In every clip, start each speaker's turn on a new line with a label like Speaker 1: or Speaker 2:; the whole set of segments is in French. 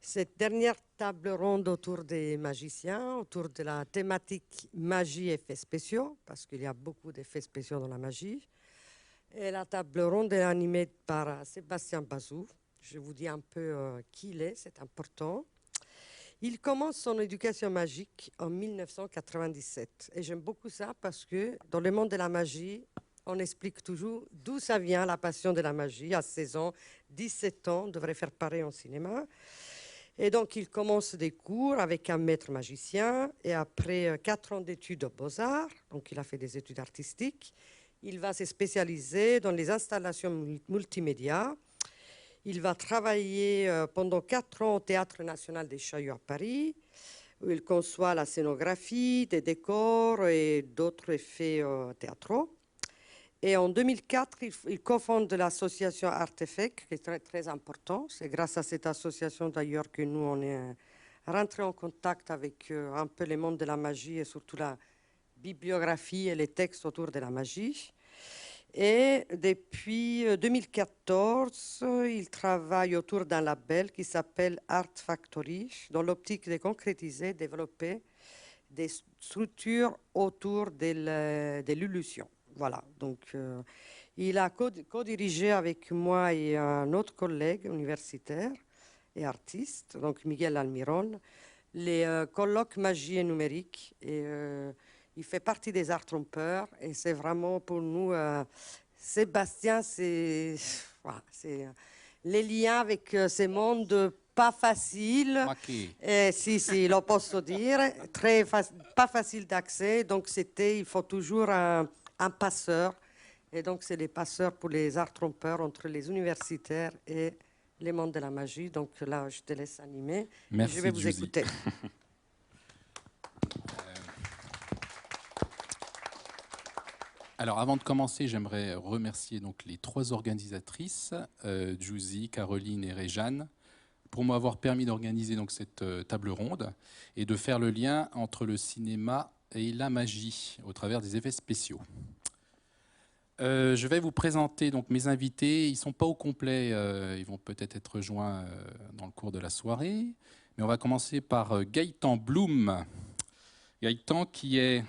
Speaker 1: Cette dernière table ronde autour des magiciens, autour de la thématique magie et effets spéciaux, parce qu'il y a beaucoup d'effets spéciaux dans la magie. Et la table ronde est animée par Sébastien Bazou. Je vous dis un peu qui il est, c'est important. Il commence son éducation magique en 1997. Et j'aime beaucoup ça parce que dans le monde de la magie, on explique toujours d'où ça vient la passion de la magie. À 16 ans, 17 ans, on devrait faire pareil en cinéma. Et donc, il commence des cours avec un maître magicien. Et après 4 ans d'études aux Beaux-Arts, donc il a fait des études artistiques, il va se spécialiser dans les installations multimédia. Il va travailler pendant 4 ans au Théâtre national des Chaillot à Paris, où il conçoit la scénographie, des décors et d'autres effets théâtraux. Et en 2004, il cofonde l'association Artefact, qui est très, très important. C'est grâce à cette association d'ailleurs que nous, on est rentrés en contact avec un peu le monde de la magie et surtout la bibliographie et les textes autour de la magie. Et depuis 2014, il travaille autour d'un label qui s'appelle Art Factory, dans l'optique de concrétiser, développer des structures autour de l'illusion. Voilà, donc il a co-dirigé avec moi et un autre collègue universitaire et artiste, donc Miguel Almiron, les colloques magie et numérique. Et il fait partie des Arts Trompeurs et c'est vraiment pour nous, Sébastien, voilà, c'est les liens avec ces mondes pas faciles. Si, lo posso dire, pas facile d'accès. Donc il faut toujours un passeur. Et donc c'est les passeurs pour les arts trompeurs entre les universitaires et les mondes de la magie. Donc là, je te laisse animer.
Speaker 2: Merci,
Speaker 1: et je vais vous
Speaker 2: Giusy.
Speaker 1: écouter.
Speaker 2: Alors, avant de commencer, j'aimerais remercier donc les 3 organisatrices, Giusy, Caroline et Réjeanne, pour m'avoir permis d'organiser donc cette table ronde et de faire le lien entre le cinéma et la magie au travers des effets spéciaux. Je vais vous présenter donc mes invités. Ils ne sont pas au complet, ils vont peut-être être rejoints dans le cours de la soirée. Mais on va commencer par Gaëtan Blum. Gaëtan qui est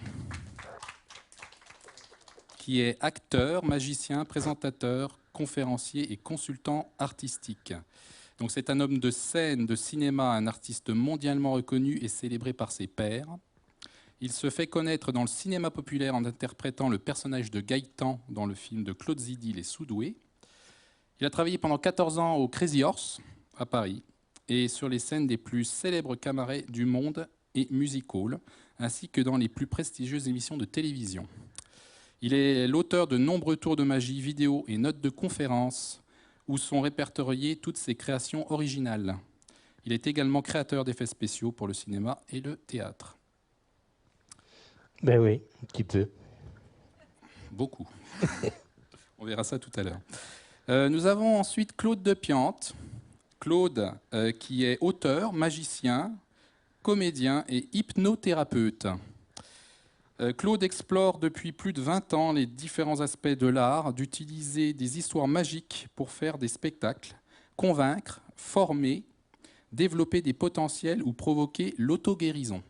Speaker 2: acteur, magicien, présentateur, conférencier et consultant artistique. Donc c'est un homme de scène, de cinéma, un artiste mondialement reconnu et célébré par ses pairs. Il se fait connaître dans le cinéma populaire en interprétant le personnage de Gaëtan dans le film de Claude Zidi, Les Sous-doués. Il a travaillé pendant 14 ans au Crazy Horse, à Paris, et sur les scènes des plus célèbres cabarets du monde et music hall, ainsi que dans les plus prestigieuses émissions de télévision. Il est l'auteur de nombreux tours de magie, vidéos et notes de conférences où sont répertoriées toutes ses créations originales. Il est également créateur d'effets spéciaux pour le cinéma et le théâtre.
Speaker 3: Ben oui, un petit peu.
Speaker 2: Beaucoup. On verra ça tout à l'heure. Nous avons ensuite Claude Depiante. Claude, qui est auteur, magicien, comédien et hypnothérapeute. Claude explore depuis plus de 20 ans les différents aspects de l'art, d'utiliser des histoires magiques pour faire des spectacles, convaincre, former, développer des potentiels ou provoquer l'auto-guérison.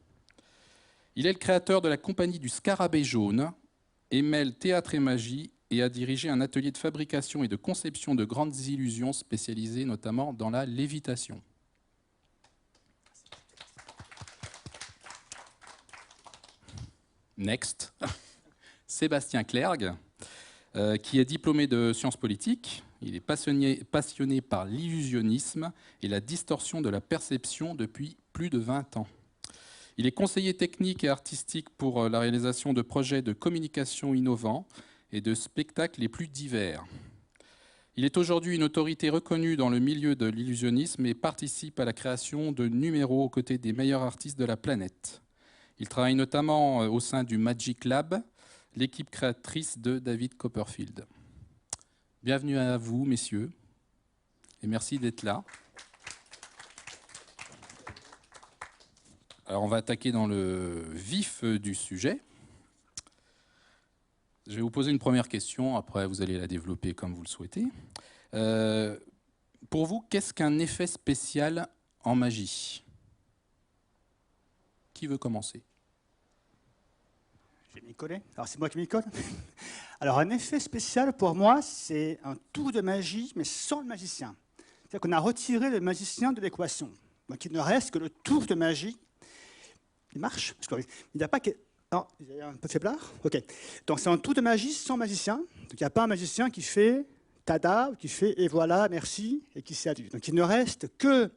Speaker 2: Il est le créateur de la compagnie du Scarabée jaune, et mêle théâtre et magie, et a dirigé un atelier de fabrication et de conception de grandes illusions spécialisé notamment dans la lévitation. Next, Sébastien Clergue, qui est diplômé de sciences politiques. Il est passionné par l'illusionnisme et la distorsion de la perception depuis plus de 20 ans. Il est conseiller technique et artistique pour la réalisation de projets de communication innovants et de spectacles les plus divers. Il est aujourd'hui une autorité reconnue dans le milieu de l'illusionnisme et participe à la création de numéros aux côtés des meilleurs artistes de la planète. Il travaille notamment au sein du Magic Lab, l'équipe créatrice de David Copperfield. Bienvenue à vous, messieurs, et merci d'être là. Alors, on va attaquer dans le vif du sujet. Je vais vous poser une première question, après vous allez la développer comme vous le souhaitez. Pour vous, qu'est-ce qu'un effet spécial en magie. Qui veut commencer?
Speaker 4: Je vais m'y coller. Alors, c'est moi qui m'y colle. Alors, un effet spécial, pour moi, c'est un tour de magie, mais sans le magicien. C'est-à-dire qu'on a retiré le magicien de l'équation. Donc, il ne reste que le tour de magie. Il marche? Il n'y a pas que... Non, il y a un peu faiblard. OK. Donc, c'est un tour de magie sans magicien. Donc, il n'y a pas un magicien qui fait tada, qui fait et voilà, merci, et qui s'adule. Donc, il ne reste que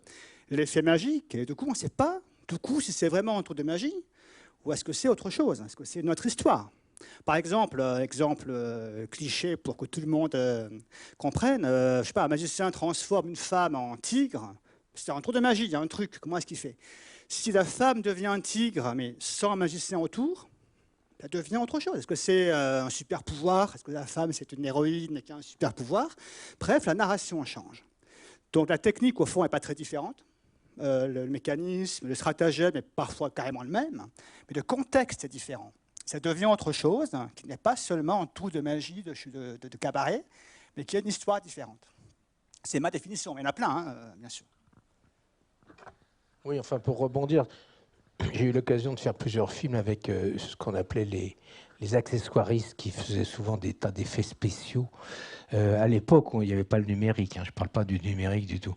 Speaker 4: l'effet magique. Et du coup, on ne sait pas, du coup, si c'est vraiment un tour de magie ou est-ce que c'est autre chose? Est-ce que c'est notre histoire? Par exemple, exemple cliché pour que tout le monde comprenne, je sais pas, un magicien transforme une femme en tigre, c'est un tour de magie, il y a un truc, comment est-ce qu'il fait? Si la femme devient un tigre, mais sans un magicien autour, elle devient autre chose. Est-ce que c'est un super pouvoir? Est-ce que la femme, c'est une héroïne qui a un super pouvoir? Bref, la narration change. Donc la technique, au fond, n'est pas très différente. Le mécanisme, le stratagème est parfois carrément le même, mais le contexte est différent. Ça devient autre chose, qui n'est pas seulement un tour de magie de cabaret, mais qui a une histoire différente. C'est ma définition, mais il y en a plein, bien sûr.
Speaker 3: Oui, enfin, pour rebondir, j'ai eu l'occasion de faire plusieurs films avec ce qu'on appelait les accessoiristes qui faisaient souvent des tas d'effets spéciaux. À l'époque, où il n'y avait pas le numérique, je ne parle pas du numérique du tout.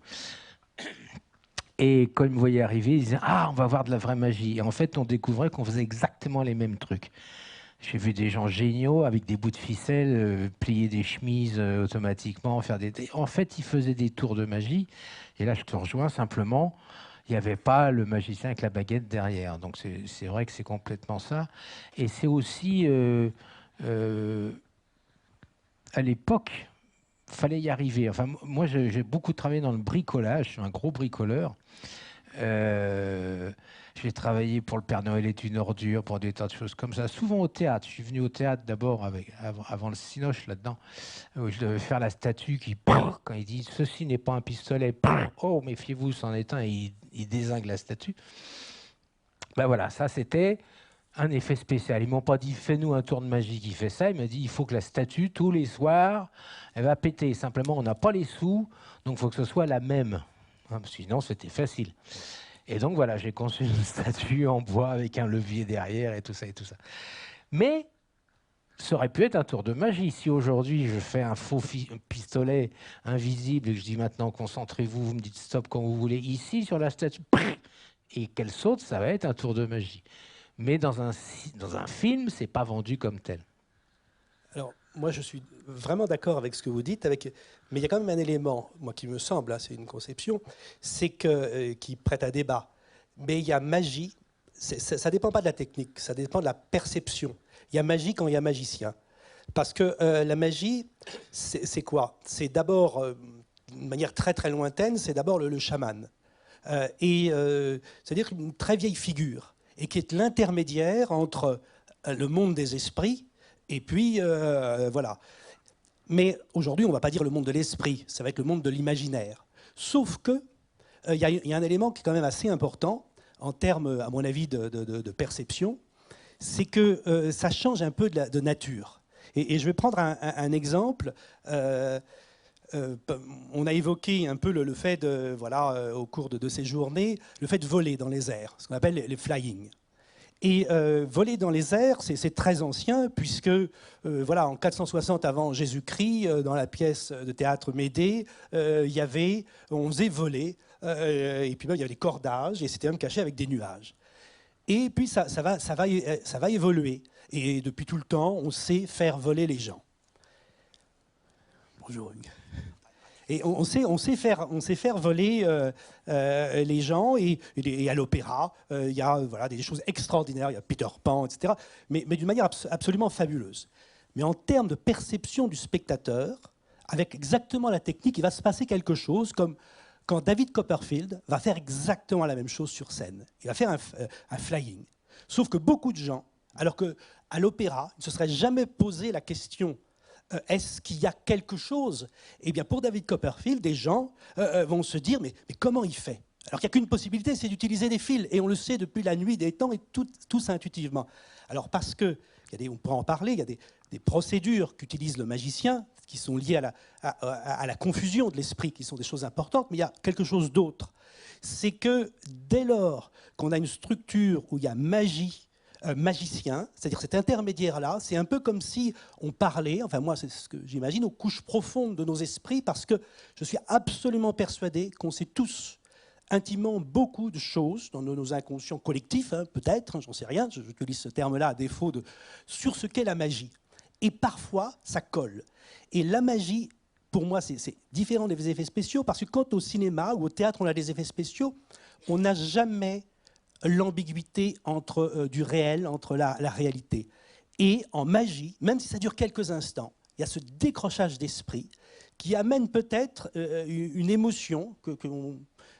Speaker 3: Et quand ils me voyaient arriver, ils disaient « Ah, on va voir de la vraie magie ». Et en fait, on découvrait qu'on faisait exactement les mêmes trucs. J'ai vu des gens géniaux avec des bouts de ficelle, plier des chemises automatiquement, faire des... En fait, ils faisaient des tours de magie. Et là, je te rejoins simplement. Il n'y avait pas le magicien avec la baguette derrière. Donc, c'est vrai que c'est complètement ça. Et c'est aussi... à l'époque, il fallait y arriver. Enfin, moi, j'ai beaucoup travaillé dans le bricolage. Je suis un gros bricoleur. J'ai travaillé pour Le Père Noël est une ordure, pour des tas de choses comme ça. Souvent au théâtre. Je suis venu au théâtre d'abord avant le Cinoche là-dedans, où je devais faire la statue qui, quand il dit « Ceci n'est pas un pistolet », oh, méfiez-vous, c'en est un, et il dézingue la statue. Ben voilà, ça c'était un effet spécial. Ils m'ont pas dit « Fais-nous un tour de magie qui fait ça ». Ils m'ont dit « Il faut que la statue, tous les soirs, elle va péter. Simplement, on n'a pas les sous, donc il faut que ce soit la même. » Sinon, c'était facile. Et donc, voilà, j'ai conçu une statue en bois avec un levier derrière et tout ça et tout ça. Mais ça aurait pu être un tour de magie. Si aujourd'hui, je fais un faux pistolet invisible et que je dis maintenant, concentrez-vous, vous me dites stop quand vous voulez, ici, sur la statue, et qu'elle saute, ça va être un tour de magie. Mais dans un film, c'est pas vendu comme tel.
Speaker 5: Alors, moi, je suis vraiment d'accord avec ce que vous dites, mais il y a quand même un élément, moi, qui me semble, c'est une conception, c'est qui prête à débat. Mais il y a magie, ça ne dépend pas de la technique, ça dépend de la perception. Il y a magie quand il y a magicien. Parce que la magie, c'est quoi? C'est d'abord, d'une manière très très lointaine, c'est d'abord le chaman. C'est-à-dire une très vieille figure, et qui est l'intermédiaire entre le monde des esprits et puis, voilà. Mais aujourd'hui, on ne va pas dire le monde de l'esprit, ça va être le monde de l'imaginaire. Sauf qu'il y a un élément qui est quand même assez important, en termes, à mon avis, de perception, c'est que ça change un peu de nature. Et je vais prendre un exemple. On a évoqué un peu le fait, voilà, au cours de ces journées, le fait de voler dans les airs, ce qu'on appelle les flying. Et voler dans les airs, c'est très ancien, puisque voilà, en 460 avant Jésus-Christ, dans la pièce de théâtre Médée, on faisait voler, et puis il y avait des cordages, et c'était même caché avec des nuages. Et puis ça va évoluer. Et depuis tout le temps, on sait faire voler les gens. Bonjour. Et on sait faire voler les gens, et à l'opéra, il y a voilà, des choses extraordinaires, il y a Peter Pan, etc., mais d'une manière absolument fabuleuse. Mais en termes de perception du spectateur, avec exactement la technique, il va se passer quelque chose comme quand David Copperfield va faire exactement la même chose sur scène. Il va faire un flying. Sauf que beaucoup de gens, alors qu'à l'opéra, ne se seraient jamais posé la question est-ce qu'il y a quelque chose? Eh bien, pour David Copperfield, des gens vont se dire mais comment il fait? Alors qu'il n'y a qu'une possibilité, c'est d'utiliser des fils. Et on le sait depuis la nuit des temps et tous intuitivement. Alors parce que, on pourra en parler, il y a des procédures qu'utilise le magicien, qui sont liées à la confusion de l'esprit, qui sont des choses importantes, mais il y a quelque chose d'autre. C'est que dès lors qu'on a une structure où il y a magie, magicien, c'est-à-dire cet intermédiaire-là, c'est un peu comme si on parlait, enfin moi c'est ce que j'imagine, aux couches profondes de nos esprits, parce que je suis absolument persuadé qu'on sait tous intimement beaucoup de choses dans nos inconscients collectifs, hein, peut-être, hein, j'en sais rien, j'utilise ce terme-là à défaut sur ce qu'est la magie. Et parfois, ça colle. Et la magie, pour moi, c'est différent des effets spéciaux, parce que quand au cinéma ou au théâtre, on a des effets spéciaux, on n'a jamais l'ambiguïté entre du réel, entre la réalité. Et en magie, même si ça dure quelques instants, il y a ce décrochage d'esprit qui amène peut-être une émotion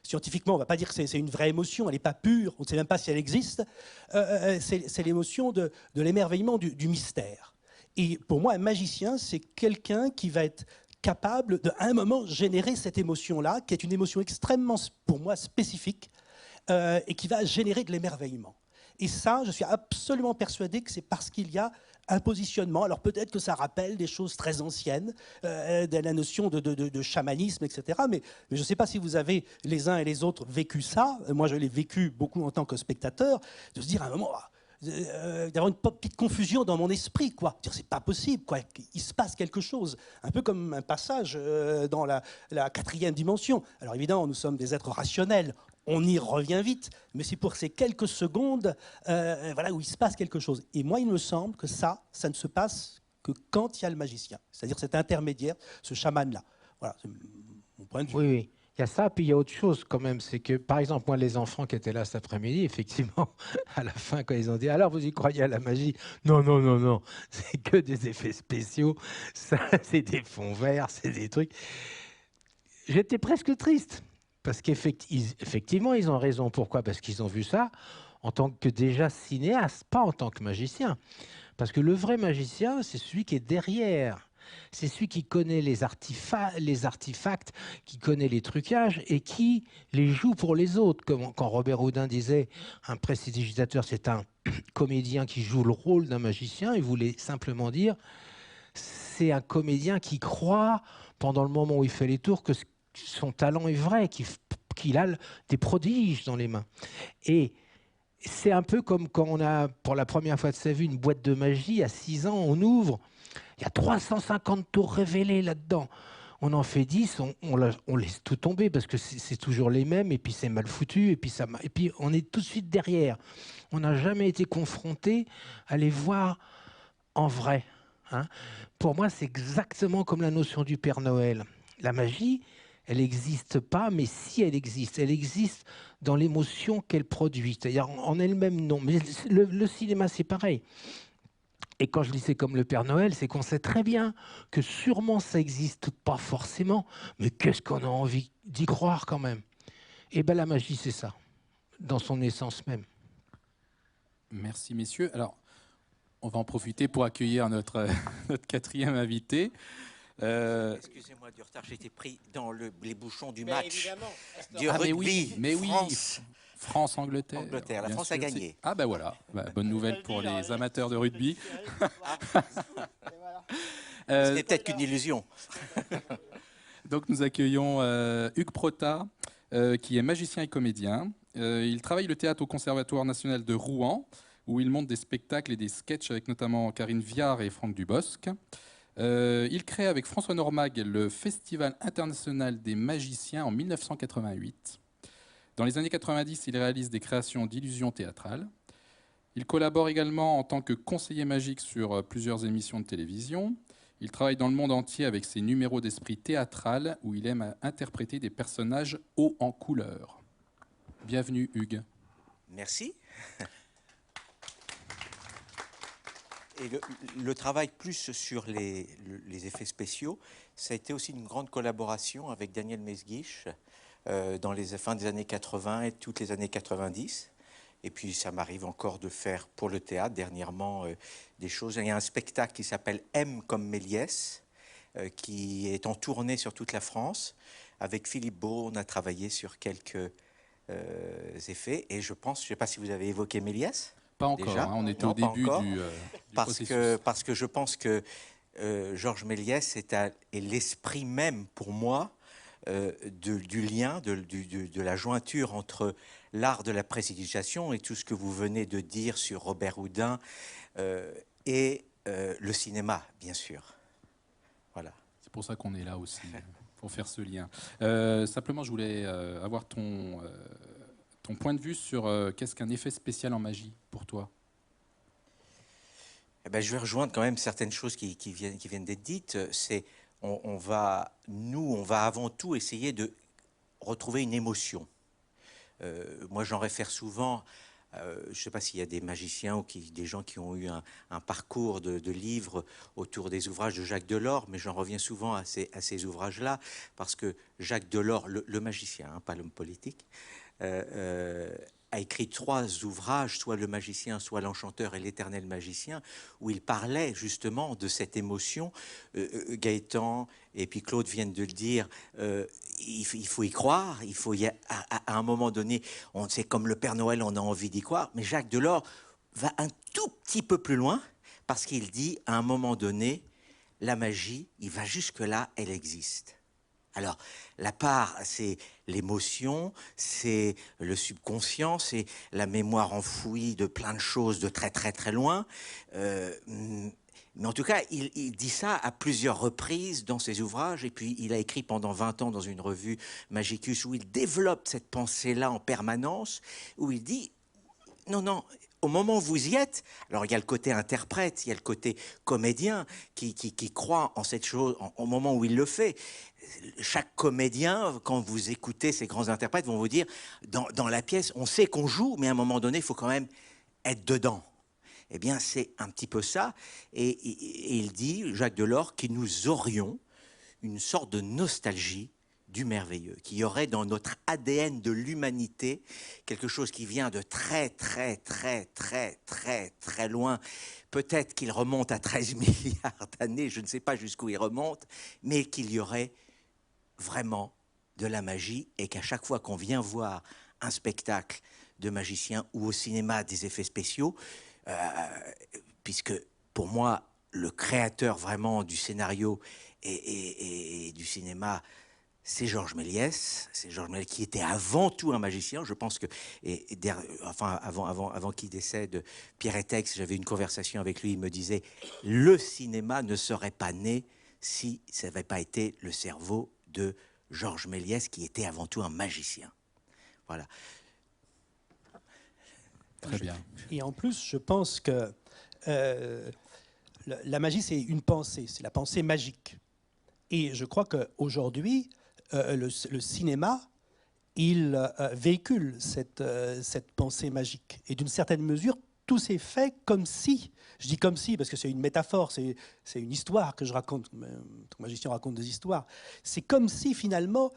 Speaker 5: scientifiquement, on ne va pas dire que c'est une vraie émotion, elle n'est pas pure, on ne sait même pas si elle existe, c'est l'émotion de l'émerveillement du mystère. Et pour moi, un magicien, c'est quelqu'un qui va être capable de, à un moment, générer cette émotion-là, qui est une émotion extrêmement, pour moi, spécifique, et qui va générer de l'émerveillement. Et ça, je suis absolument persuadé que c'est parce qu'il y a un positionnement. Alors peut-être que ça rappelle des choses très anciennes, de la notion de chamanisme, etc. Mais je ne sais pas si vous avez les uns et les autres vécu ça. Moi, je l'ai vécu beaucoup en tant que spectateur, de se dire à un moment, d'avoir une petite confusion dans mon esprit, quoi. C'est pas possible, quoi. Il se passe quelque chose, un peu comme un passage dans la quatrième dimension. Alors évidemment, nous sommes des êtres rationnels. On y revient vite, mais c'est pour ces quelques secondes voilà, où il se passe quelque chose. Et moi, il me semble que ça ne se passe que quand il y a le magicien, c'est-à-dire cet intermédiaire, ce chaman-là. Voilà, c'est mon point de vue.
Speaker 3: Oui, oui. Il y a ça, puis il y a autre chose quand même, c'est que, par exemple, moi, les enfants qui étaient là cet après-midi, effectivement, à la fin, quand ils ont dit « Alors, vous y croyez à la magie ?» Non, non, non, non, c'est que des effets spéciaux, ça, c'est des fonds verts, c'est des trucs... J'étais presque triste. Parce qu'effectivement, ils ont raison. Pourquoi? Parce qu'ils ont vu ça en tant que déjà cinéaste, pas en tant que magicien. Parce que le vrai magicien, c'est celui qui est derrière. C'est celui qui connaît les artefacts, qui connaît les trucages et qui les joue pour les autres. Comme quand Robert Houdin disait, un prestidigitateur, c'est un comédien qui joue le rôle d'un magicien, il voulait simplement dire, c'est un comédien qui croit, pendant le moment où il fait les tours, que son talent est vrai, qu'il a des prodiges dans les mains. Et c'est un peu comme quand on a, pour la première fois de sa vie, une boîte de magie. À 6 ans, on ouvre, il y a 350 tours révélées là-dedans. On en fait 10, on laisse tout tomber parce que c'est toujours les mêmes, et puis c'est mal foutu, et puis on est tout de suite derrière. On n'a jamais été confronté à les voir en vrai. Hein. Pour moi, c'est exactement comme la notion du Père Noël. La magie, elle n'existe pas, mais si elle existe dans l'émotion qu'elle produit. C'est-à-dire en elle-même, non. Mais le cinéma, c'est pareil. Et quand je dis c'est comme le Père Noël, c'est qu'on sait très bien que sûrement ça n'existe pas forcément, mais qu'est-ce qu'on a envie d'y croire quand même. Et bien la magie, c'est ça, dans son essence même.
Speaker 2: Merci messieurs. Alors, on va en profiter pour accueillir notre quatrième invité.
Speaker 6: Excusez-moi du retard, j'ai été pris dans les bouchons du match du
Speaker 2: rugby.
Speaker 6: Mais oui,
Speaker 2: France-Angleterre.
Speaker 6: La France a gagné.
Speaker 2: Ah ben voilà, bonne nouvelle pour les amateurs de rugby.
Speaker 6: C'était peut-être qu'une illusion.
Speaker 2: Donc nous accueillons Hugues Prota, qui est magicien et comédien. Il travaille le théâtre au Conservatoire national de Rouen, où il monte des spectacles et des sketchs avec notamment Karine Viard et Franck Dubosc. Il crée avec François Normag le Festival international des magiciens en 1988. Dans les années 90, il réalise des créations d'illusions théâtrales. Il collabore également en tant que conseiller magique sur plusieurs émissions de télévision. Il travaille dans le monde entier avec ses numéros d'esprit théâtral où il aime interpréter des personnages hauts en couleur. Bienvenue Hugues.
Speaker 6: Merci. Et le travail plus sur les effets spéciaux, ça a été aussi une grande collaboration avec Daniel Mesguich dans les fins des années 80 et toutes les années 90. Et puis ça m'arrive encore de faire pour le théâtre dernièrement des choses. Il y a un spectacle qui s'appelle M comme Méliès, qui est en tournée sur toute la France. Avec Philippe Beau, on a travaillé sur quelques effets. Et je pense, je ne sais pas si vous avez évoqué Méliès.
Speaker 2: Pas encore, hein, on était au début du processus.
Speaker 6: Parce que je pense que Georges Méliès est l'esprit même, pour moi, du lien, de la jointure entre l'art de la prestidigitation et tout ce que vous venez de dire sur Robert Houdin et le cinéma, bien sûr. Voilà.
Speaker 2: C'est pour ça qu'on est là aussi, pour faire ce lien. Simplement, je voulais avoir ton point de vue sur qu'est-ce qu'un effet spécial en magie pour toi.
Speaker 6: Eh ben, je vais rejoindre quand même certaines choses qui viennent d'être dites. On va avant tout essayer de retrouver une émotion. Moi, j'en réfère souvent. Je ne sais pas s'il y a des magiciens ou des gens qui ont eu un parcours de livres autour des ouvrages de Jacques Delors, mais j'en reviens souvent à ces ouvrages-là, parce que Jacques Delors, le magicien, hein, pas l'homme politique, a écrit 3 ouvrages, soit Le Magicien, soit L'Enchanteur et l'Éternel Magicien, où il parlait justement de cette émotion. Gaëtan et puis Claude viennent de le dire, il faut y croire, à un moment donné, c'est comme le Père Noël, on a envie d'y croire, mais Jacques Delors va un tout petit peu plus loin, parce qu'il dit, à un moment donné, la magie, il va jusque-là, elle existe. Alors, la part, c'est l'émotion, c'est le subconscient, c'est la mémoire enfouie de plein de choses de très très très loin. Mais en tout cas, il dit ça à plusieurs reprises dans ses ouvrages. Et puis, il a écrit pendant 20 ans dans une revue Magicus où il développe cette pensée-là en permanence, où il dit « Non, non ». Au moment où vous y êtes, alors il y a le côté interprète, il y a le côté comédien qui croit en cette chose au moment où il le fait. Chaque comédien, quand vous écoutez ces grands interprètes, vont vous dire, dans la pièce, on sait qu'on joue, mais à un moment donné, il faut quand même être dedans. Eh bien, c'est un petit peu ça. Et il dit, Jacques Delors, que nous aurions une sorte de nostalgie du merveilleux, qu'il y aurait dans notre ADN de l'humanité quelque chose qui vient de très, très, très, très, très, très loin. Peut-être qu'il remonte à 13 milliards d'années, je ne sais pas jusqu'où il remonte, mais qu'il y aurait vraiment de la magie et qu'à chaque fois qu'on vient voir un spectacle de magicien ou au cinéma des effets spéciaux, puisque pour moi, le créateur vraiment du scénario et du cinéma, c'est Georges Méliès. C'est Georges Méliès qui était avant tout un magicien. Je pense que, avant qu'il décède, Pierre Etex, j'avais une conversation avec lui, il me disait « Le cinéma ne serait pas né si ça n'avait pas été le cerveau de Georges Méliès, qui était avant tout un magicien. » Voilà.
Speaker 2: Très bien.
Speaker 5: Et en plus, je pense que la magie, c'est une pensée, c'est la pensée magique. Et je crois qu'aujourd'hui, le cinéma, il véhicule cette pensée magique. Et d'une certaine mesure, tout s'est fait comme si, je dis comme si parce que c'est une métaphore, c'est une histoire que je raconte, ton magicien raconte des histoires, c'est comme si finalement,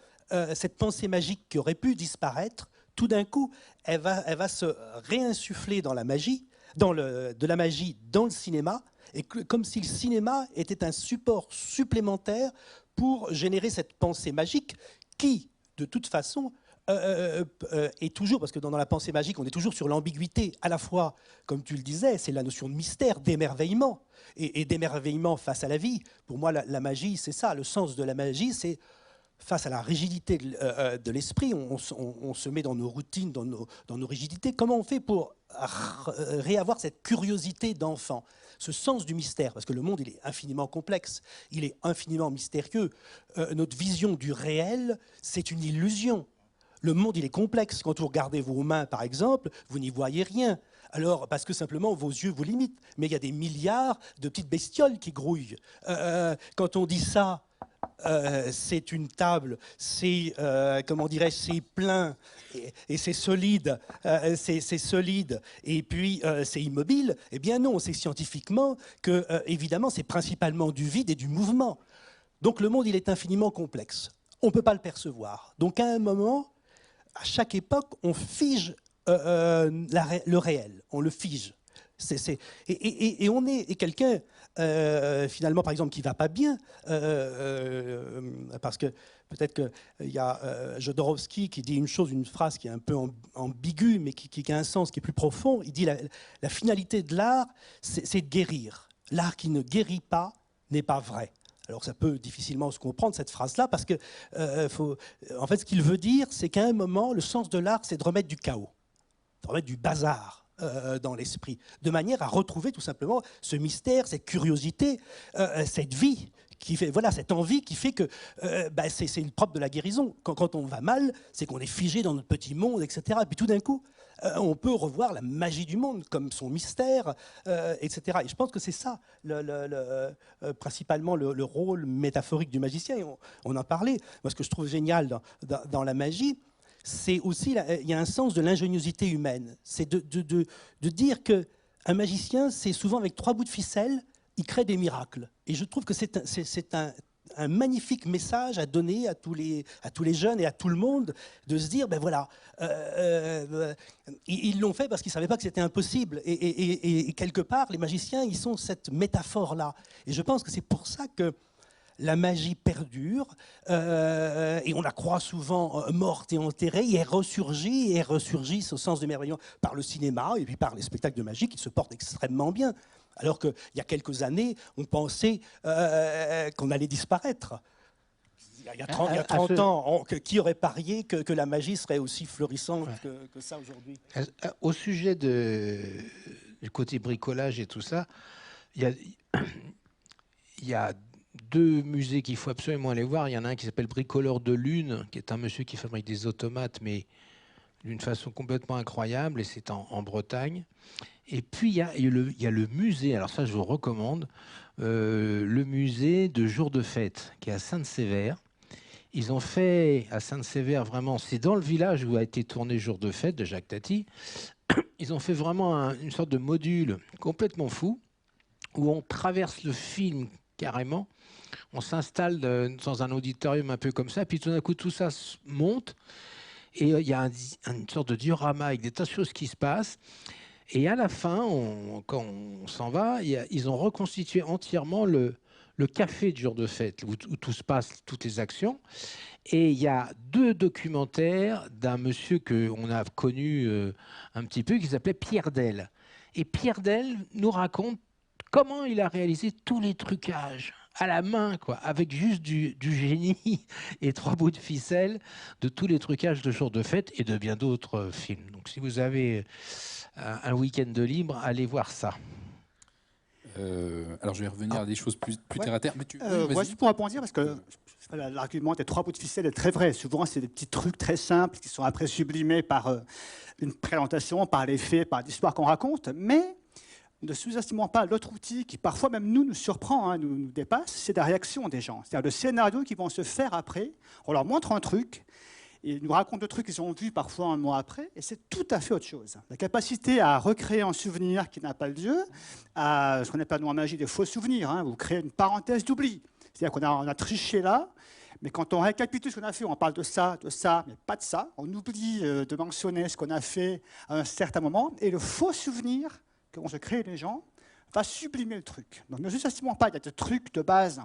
Speaker 5: cette pensée magique qui aurait pu disparaître, tout d'un coup, elle va se réinsuffler dans la magie, de la magie dans le cinéma, et comme si le cinéma était un support supplémentaire pour générer cette pensée magique qui, de toute façon, est toujours, parce que dans la pensée magique, on est toujours sur l'ambiguïté, à la fois, comme tu le disais, c'est la notion de mystère, d'émerveillement, et d'émerveillement face à la vie. Pour moi, la magie, c'est ça, le sens de la magie, c'est face à la rigidité de l'esprit, on se met dans nos routines, dans nos rigidités. Comment on fait pour réavoir cette curiosité d'enfant, ce sens du mystère? Parce que le monde, il est infiniment complexe, il est infiniment mystérieux. Notre vision du réel, c'est une illusion. Le monde, il est complexe. Quand vous regardez vos mains, par exemple, vous n'y voyez rien. Alors, parce que simplement, vos yeux vous limitent. Mais il y a des milliards de petites bestioles qui grouillent. Quand on dit ça, c'est une table, c'est, comment dirais-je, c'est plein et c'est solide, et puis c'est immobile. Eh bien non, c'est scientifiquement que, évidemment, c'est principalement du vide et du mouvement. Donc le monde, il est infiniment complexe. On ne peut pas le percevoir. Donc à un moment, à chaque époque, on fige le réel, on le fige. Et on est quelqu'un, finalement, par exemple, qui ne va pas bien, parce que peut-être qu'il y a Jodorowsky qui dit une phrase qui est un peu ambiguë, mais qui a un sens qui est plus profond. Il dit la finalité de l'art, c'est de guérir. L'art qui ne guérit pas n'est pas vrai. Alors ça peut difficilement se comprendre cette phrase-là parce que en fait ce qu'il veut dire c'est qu'à un moment le sens de l'art c'est de remettre du chaos, de remettre du bazar dans l'esprit, de manière à retrouver tout simplement ce mystère, cette curiosité, cette vie qui fait, voilà, cette envie qui fait que c'est le propre de la guérison. Quand on va mal, c'est qu'on est figé dans notre petit monde, etc. Et puis tout d'un coup, on peut revoir la magie du monde comme son mystère, etc. Et je pense que c'est ça, principalement le rôle métaphorique du magicien. Et on en parlait. Moi, ce que je trouve génial dans la magie, c'est aussi, il y a un sens de l'ingéniosité humaine. C'est de dire qu'un magicien, c'est souvent avec 3 bouts de ficelle, il crée des miracles. Et je trouve que c'est un magnifique message à donner à tous les jeunes et à tout le monde, de se dire, ben voilà, ils l'ont fait parce qu'ils ne savaient pas que c'était impossible. Et quelque part, les magiciens, ils sont cette métaphore-là. Et je pense que c'est pour ça que la magie perdure, et on la croit souvent morte et enterrée, et elle ressurgit au sens de merveillement par le cinéma et puis par les spectacles de magie qui se portent extrêmement bien. Alors qu'il y a quelques années, on pensait qu'on allait disparaître. Il y a 30 ans, qui aurait parié que la magie serait aussi florissante que ça aujourd'hui?
Speaker 3: Au sujet du côté bricolage et tout ça, il y a 2 musées qu'il faut absolument aller voir. Il y en a un qui s'appelle Bricoleur de Lune, qui est un monsieur qui fabrique des automates, mais d'une façon complètement incroyable, et c'est en Bretagne. Et puis, il y a le musée, alors ça, je vous recommande, le musée de Jour de Fête, qui est à Sainte-Sévère. Ils ont fait à Sainte-Sévère, vraiment, c'est dans le village où a été tourné Jour de Fête de Jacques Tati. Ils ont fait vraiment une sorte de module complètement fou, où on traverse le film carrément. On s'installe dans un auditorium un peu comme ça, puis tout d'un coup, tout ça monte. Et il y a une sorte de diorama avec des tas de choses qui se passent. Et à la fin, quand on s'en va, ils ont reconstitué entièrement le café de Jour de Fête, où tout se passe, toutes les actions. Et il y a 2 documentaires d'un monsieur qu'on a connu un petit peu, qui s'appelait Pierre Del. Et Pierre Del nous raconte comment il a réalisé tous les trucages à la main, quoi, avec juste du génie et 3 bouts de ficelle de tous les trucages de Jour de Fête et de bien d'autres films. Donc si vous avez un week-end de libre, allez voir ça.
Speaker 2: Alors je vais revenir à des choses plus terre à terre. Mais
Speaker 4: voici pour rebondir, parce que l'argument des 3 bouts de ficelle est très vrai. Souvent, c'est des petits trucs très simples qui sont après sublimés par une présentation, par les faits, par l'histoire qu'on raconte. Mais ne sous-estimons pas l'autre outil qui, parfois même nous surprend, nous dépasse, c'est la réaction des gens. C'est-à-dire le scénario qu'ils vont se faire après. On leur montre un truc, et ils nous racontent le truc qu'ils ont vu parfois un mois après, et c'est tout à fait autre chose. La capacité à recréer un souvenir qui n'a pas lieu, à ce qu'on appelle nous en magie des faux souvenirs, vous créez une parenthèse d'oubli. C'est-à-dire qu'on a triché là, mais quand on récapitule ce qu'on a fait, on parle de ça, mais pas de ça. On oublie de mentionner ce qu'on a fait à un certain moment, et le faux souvenir que vont se créer les gens, va sublimer le truc. Donc ne sous-estimons pas, il y a des trucs de base,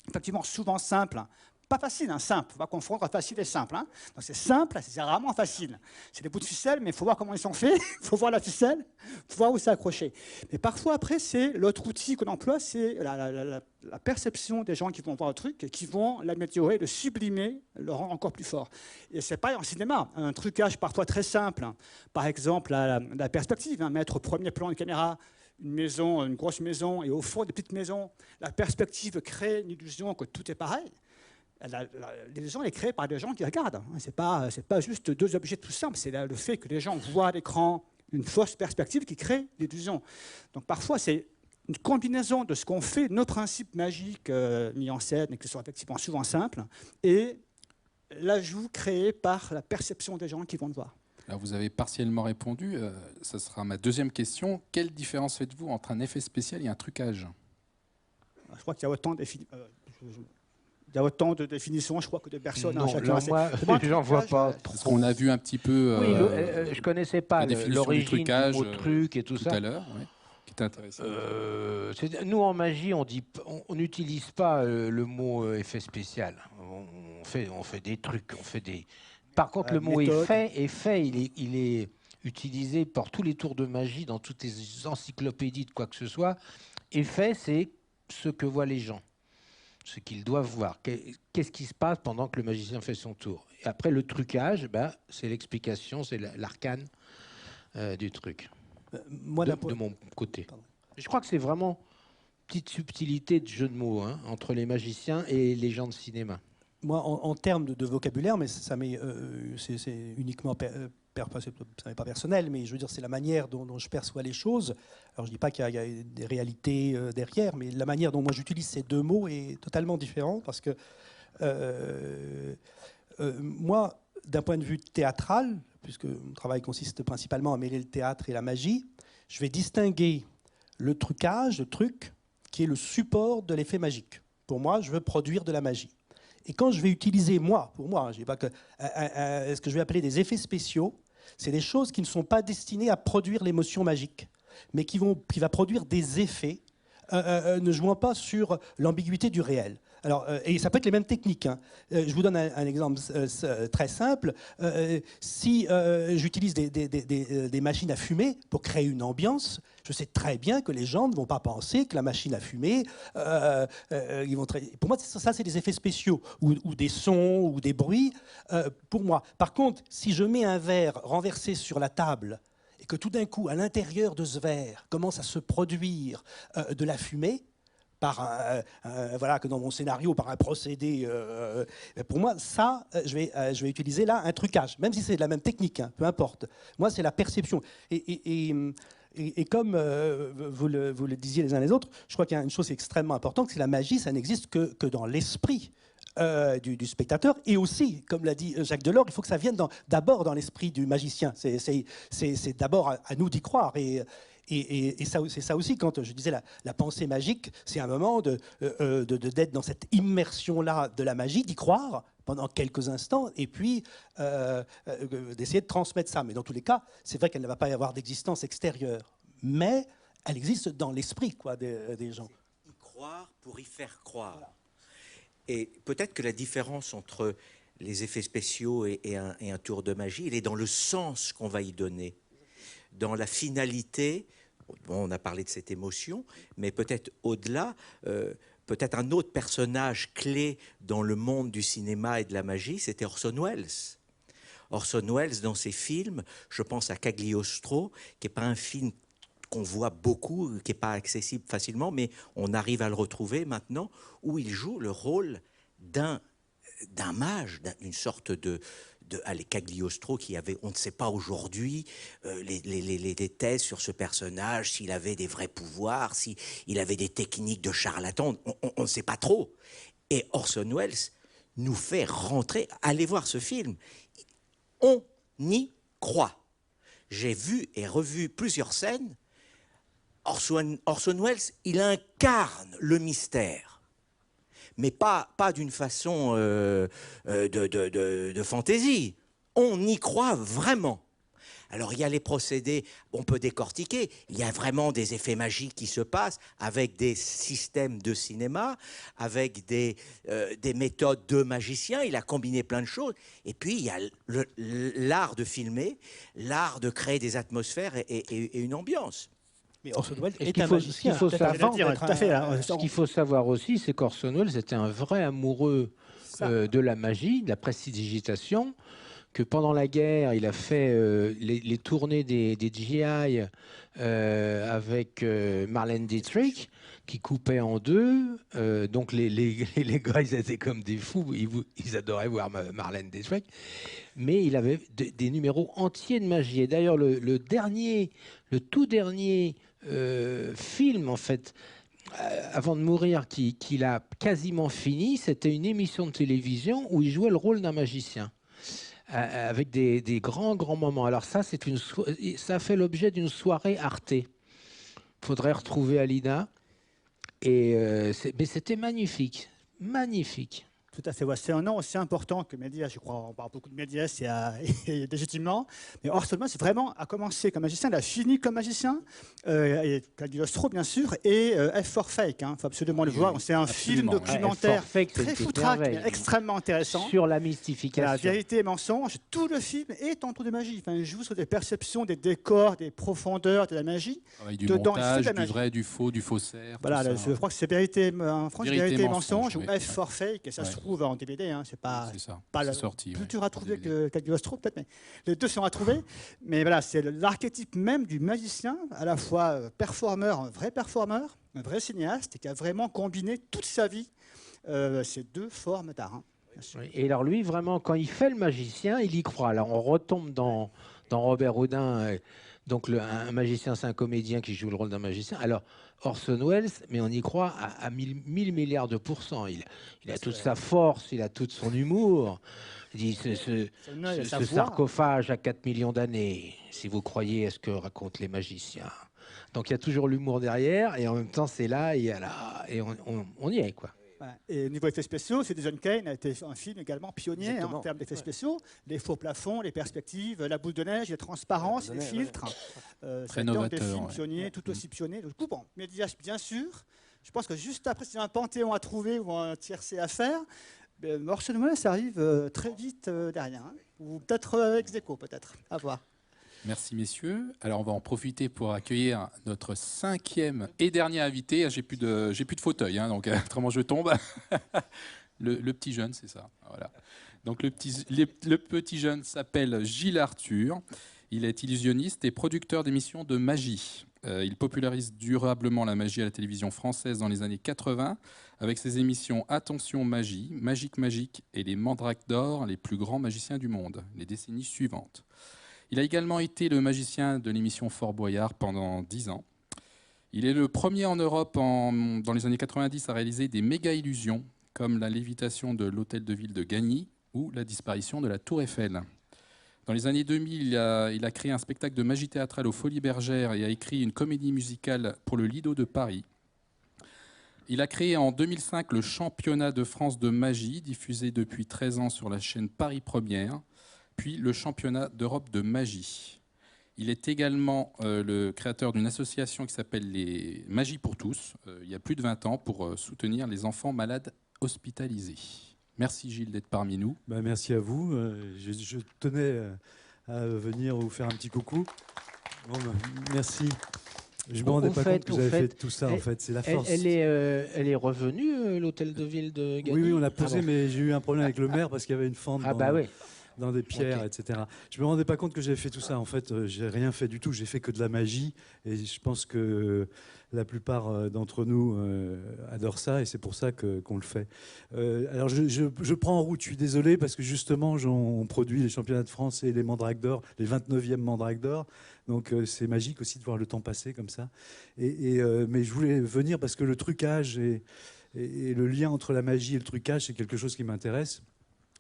Speaker 4: effectivement souvent simples, pas facile, simple, on va confondre facile et simple. Donc c'est simple, c'est rarement facile. C'est des bouts de ficelle, mais il faut voir comment ils sont faits, il faut voir la ficelle, il faut voir où c'est accroché. Mais parfois après, c'est l'autre outil qu'on emploie, c'est la perception des gens qui vont voir le truc et qui vont l'améliorer, le sublimer, le rendre encore plus fort. Et c'est pareil en cinéma, un trucage parfois très simple, par exemple la perspective, mettre au premier plan de caméra une maison, une grosse maison, et au fond des petites maisons, la perspective crée une illusion que tout est pareil. L'illusion est créée par des gens qui regardent. C'est pas juste 2 objets tout simples, c'est le fait que les gens voient à l'écran une fausse perspective qui crée l'illusion. Donc parfois, c'est une combinaison de ce qu'on fait, nos principes magiques mis en scène, et qui sont effectivement souvent simples, et l'ajout créé par la perception des gens qui vont le voir.
Speaker 2: Alors vous avez partiellement répondu, ça sera ma deuxième question. Quelle différence faites-vous entre un effet spécial et un trucage?
Speaker 4: Je crois qu'il y a autant de définitions, je crois, que de personnes.
Speaker 3: Non, moi, je n'en vois pas trop.
Speaker 2: Parce qu'on a vu un petit peu...
Speaker 3: Oui, je ne connaissais pas l'origine du mot truc et tout ça.
Speaker 2: Tout à l'heure, oui. Qui est intéressant.
Speaker 3: Nous, en magie, on n'utilise pas le mot effet spécial. On fait des trucs, on fait des... Par contre, le mot effet, il est utilisé par tous les tours de magie, dans toutes les encyclopédies de quoi que ce soit. Effet, c'est ce que voient les gens, ce qu'ils doivent voir. Qu'est-ce qui se passe pendant que le magicien fait son tour. Et après, le trucage, c'est l'explication, c'est l'arcane du truc,
Speaker 5: Moi,
Speaker 3: de mon côté. Pardon. Je crois que c'est vraiment petite subtilité de jeu de mots entre les magiciens et les gens de cinéma.
Speaker 5: Moi, en termes de vocabulaire, mais c'est uniquement ça n'est pas personnel, mais je veux dire, c'est la manière dont je perçois les choses. Alors, je ne dis pas qu'il y a des réalités derrière, mais la manière dont moi j'utilise ces deux mots est totalement différente parce que moi, d'un point de vue théâtral, puisque mon travail consiste principalement à mêler le théâtre et la magie, je vais distinguer le trucage, le truc, qui est le support de l'effet magique. Pour moi, je veux produire de la magie. Et quand je vais utiliser, pour moi, je dis pas que, ce que je vais appeler des effets spéciaux, c'est des choses qui ne sont pas destinées à produire l'émotion magique, mais qui va produire des effets ne jouant pas sur l'ambiguïté du réel. Alors, et ça peut être les mêmes techniques. Je vous donne un exemple très simple. Si j'utilise des machines à fumer pour créer une ambiance, je sais très bien que les gens ne vont pas penser que la machine à fumer... Pour moi, ça, c'est des effets spéciaux, ou des sons, ou des bruits, pour moi. Par contre, si je mets un verre renversé sur la table et que tout d'un coup, à l'intérieur de ce verre, commence à se produire de la fumée, voilà, que dans mon scénario, par un procédé, pour moi, ça, je vais utiliser là un trucage, même si c'est de la même technique, peu importe. Moi, c'est la perception. Et comme vous le disiez les uns les autres, je crois qu'il y a une chose extrêmement importante, c'est que la magie, ça n'existe que dans l'esprit du spectateur. Et aussi, comme l'a dit Jacques Delors, il faut que ça vienne d'abord dans l'esprit du magicien. C'est d'abord à nous d'y croire. Et c'est ça aussi, quand je disais la pensée magique, c'est un moment d'être dans cette immersion-là de la magie, d'y croire pendant quelques instants, et puis d'essayer de transmettre ça. Mais dans tous les cas, c'est vrai qu'elle ne va pas y avoir d'existence extérieure. Mais elle existe dans l'esprit des gens.
Speaker 6: Y croire pour y faire croire. Voilà. Et peut-être que la différence entre les effets spéciaux et un tour de magie, elle est dans le sens qu'on va y donner, dans la finalité. Bon, on a parlé de cette émotion, mais peut-être au-delà, peut-être un autre personnage clé dans le monde du cinéma et de la magie, c'était Orson Welles. Orson Welles, dans ses films, je pense à Cagliostro, qui n'est pas un film qu'on voit beaucoup, qui n'est pas accessible facilement, mais on arrive à le retrouver maintenant, où il joue le rôle d'un mage, d'une sorte de Cagliostro qui avait, on ne sait pas aujourd'hui, les thèses sur ce personnage, s'il avait des vrais pouvoirs, s'il avait des techniques de charlatan, on ne sait pas trop. Et Orson Welles nous fait rentrer, allez voir ce film, on y croit. J'ai vu et revu plusieurs scènes. Orson Welles, il incarne le mystère, mais pas d'une façon de fantaisie. On y croit vraiment. Alors il y a les procédés, on peut décortiquer, il y a vraiment des effets magiques qui se passent avec des systèmes de cinéma, avec des méthodes de magiciens, il a combiné plein de choses. Et puis il y a l'art de filmer, l'art de créer des atmosphères et une ambiance.
Speaker 5: Mais Orson Welles est un magicien.
Speaker 3: Ce qu'il faut savoir aussi, c'est qu'Orson Welles était un vrai amoureux de la magie, de la prestidigitation, que pendant la guerre, il a fait les tournées des GI avec Marlène Dietrich, qui coupait en deux. Donc les gars, ils étaient comme des fous, ils adoraient voir Marlène Dietrich. Mais il avait des numéros entiers de magie. Et d'ailleurs, le tout dernier film, en fait, avant de mourir, qu'il a quasiment fini, c'était une émission de télévision où il jouait le rôle d'un magicien, avec des grands moments. Alors ça fait l'objet d'une soirée Arte. Il faudrait retrouver Alina. Mais c'était magnifique. Magnifique.
Speaker 4: Tout à fait. Ouais, c'est un nom aussi important que Méliès, je crois. On parle beaucoup de Méliès et légitimement. Mais Orson Welles, vraiment, a commencé comme magicien, il a fini comme magicien. Et Cagliostro, bien sûr, et F for Fake. Il faut absolument le voir. C'est un film documentaire très foutraque, mais extrêmement intéressant.
Speaker 3: Sur la mystification.
Speaker 4: La vérité et mensonge. Tout le film est entouré de magie. Enfin, il joue sur des perceptions, des décors, des profondeurs de la magie.
Speaker 2: Avec du montage, du vrai, du faux, du faussaire.
Speaker 4: Voilà, je crois que c'est vérité, en France, vérité et mensonge, ou F for Fake, et ça se trouve en DVD. C'est pas
Speaker 2: sorti,
Speaker 4: plus dur à trouver que Cagliostro, peut-être, mais les deux sont à trouver. Mais voilà, c'est l'archétype même du magicien, à la fois performeur, un vrai cinéaste, et qui a vraiment combiné toute sa vie ces deux formes d'art.
Speaker 3: Et alors lui, vraiment, quand il fait le magicien, il y croit. Alors on retombe dans Robert Houdin. Donc un magicien, c'est un comédien qui joue le rôle d'un magicien. Alors Orson Welles, mais on y croit à 1000 milliards de pourcents. Il a toute sa force, il a tout son humour. Il dit ce sarcophage a 4 millions d'années, si vous croyez à ce que racontent les magiciens. Donc il y a toujours l'humour derrière, et en même temps c'est là, et on y est, quoi.
Speaker 4: Et au niveau effets spéciaux, Citizen Kane a été un film également pionnier en termes d'effets spéciaux. Les faux plafonds, les perspectives, la boule de neige, les transparences, les filtres.
Speaker 2: Très novateur.
Speaker 4: Des films pionniers, tout aussi pionniers. Du coup, bon, Méliès, bien sûr. Je pense que juste après, c'est un panthéon à trouver ou un tiercé à faire. Orson Welles arrive très vite derrière. Ou peut-être ex-aequo, peut-être. À voir.
Speaker 2: Merci messieurs. Alors on va en profiter pour accueillir notre 5e et dernier invité. J'ai plus de fauteuil, donc autrement je tombe. le petit jeune, c'est ça. Voilà. Donc le petit jeune s'appelle Gilles Arthur. Il est illusionniste et producteur d'émissions de magie. Il popularise durablement la magie à la télévision française dans les années 80 avec ses émissions Attention Magie, Magique et les Mandrakes d'Or, les plus grands magiciens du monde, les décennies suivantes. Il a également été le magicien de l'émission Fort Boyard pendant 10 ans. Il est le premier en Europe dans les années 90 à réaliser des méga-illusions comme la lévitation de l'hôtel de ville de Gagny ou la disparition de la Tour Eiffel. Dans les années 2000, il a créé un spectacle de magie théâtrale aux Folies Bergères et a écrit une comédie musicale pour le Lido de Paris. Il a créé en 2005 le championnat de France de magie, diffusé depuis 13 ans sur la chaîne Paris Première, puis le championnat d'Europe de magie. Il est également le créateur d'une association qui s'appelle les Magies pour tous, il y a plus de 20 ans, pour soutenir les enfants malades hospitalisés. Merci Gilles d'être parmi nous.
Speaker 7: Merci à vous. Je tenais à venir vous faire un petit coucou. Merci. Je me rendais pas compte que vous avez fait tout ça, en fait. C'est la force.
Speaker 3: Elle est revenue, l'hôtel de ville de Gagny.
Speaker 7: Oui, on l'a posé, mais j'ai eu un problème avec le maire parce qu'il y avait une fente dans des pierres, etc. Je me rendais pas compte que j'avais fait tout ça. En fait, j'ai rien fait du tout. J'ai fait que de la magie. Et je pense que la plupart d'entre nous adorent ça, et c'est pour ça qu'on le fait. Alors, je prends en route. Je suis désolé parce que justement, on produit les championnats de France et les Mandrakes d'Or, les 29e Mandrakes d'Or. Donc, c'est magique aussi de voir le temps passer comme ça. Mais je voulais venir parce que le trucage et le lien entre la magie et le trucage, c'est quelque chose qui m'intéresse.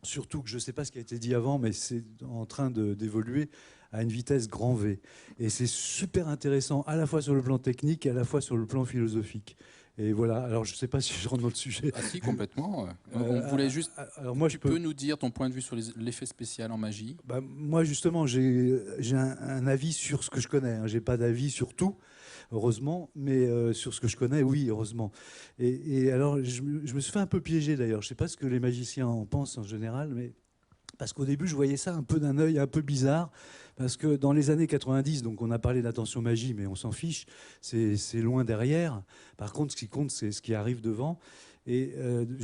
Speaker 7: Surtout que je ne sais pas ce qui a été dit avant, mais c'est en train d'évoluer à une vitesse grand V. Et c'est super intéressant, à la fois sur le plan technique et à la fois sur le plan philosophique. Et voilà, alors je ne sais pas si je rentre dans le sujet.
Speaker 2: Ah si, complètement. On voulait juste... Alors moi, tu peux nous dire ton point de vue sur l'effet spécial en magie?
Speaker 7: Moi, justement, j'ai un avis sur ce que je connais. Je n'ai pas d'avis sur tout, heureusement, mais sur ce que je connais, oui, heureusement. Et alors, je me suis fait un peu piéger, d'ailleurs. Je ne sais pas ce que les magiciens en pensent en général, mais parce qu'au début, je voyais ça un peu d'un œil un peu bizarre. Parce que dans les années 90, donc on a parlé d'Attention Magie, mais on s'en fiche, c'est loin derrière. Par contre, ce qui compte, c'est ce qui arrive devant. Et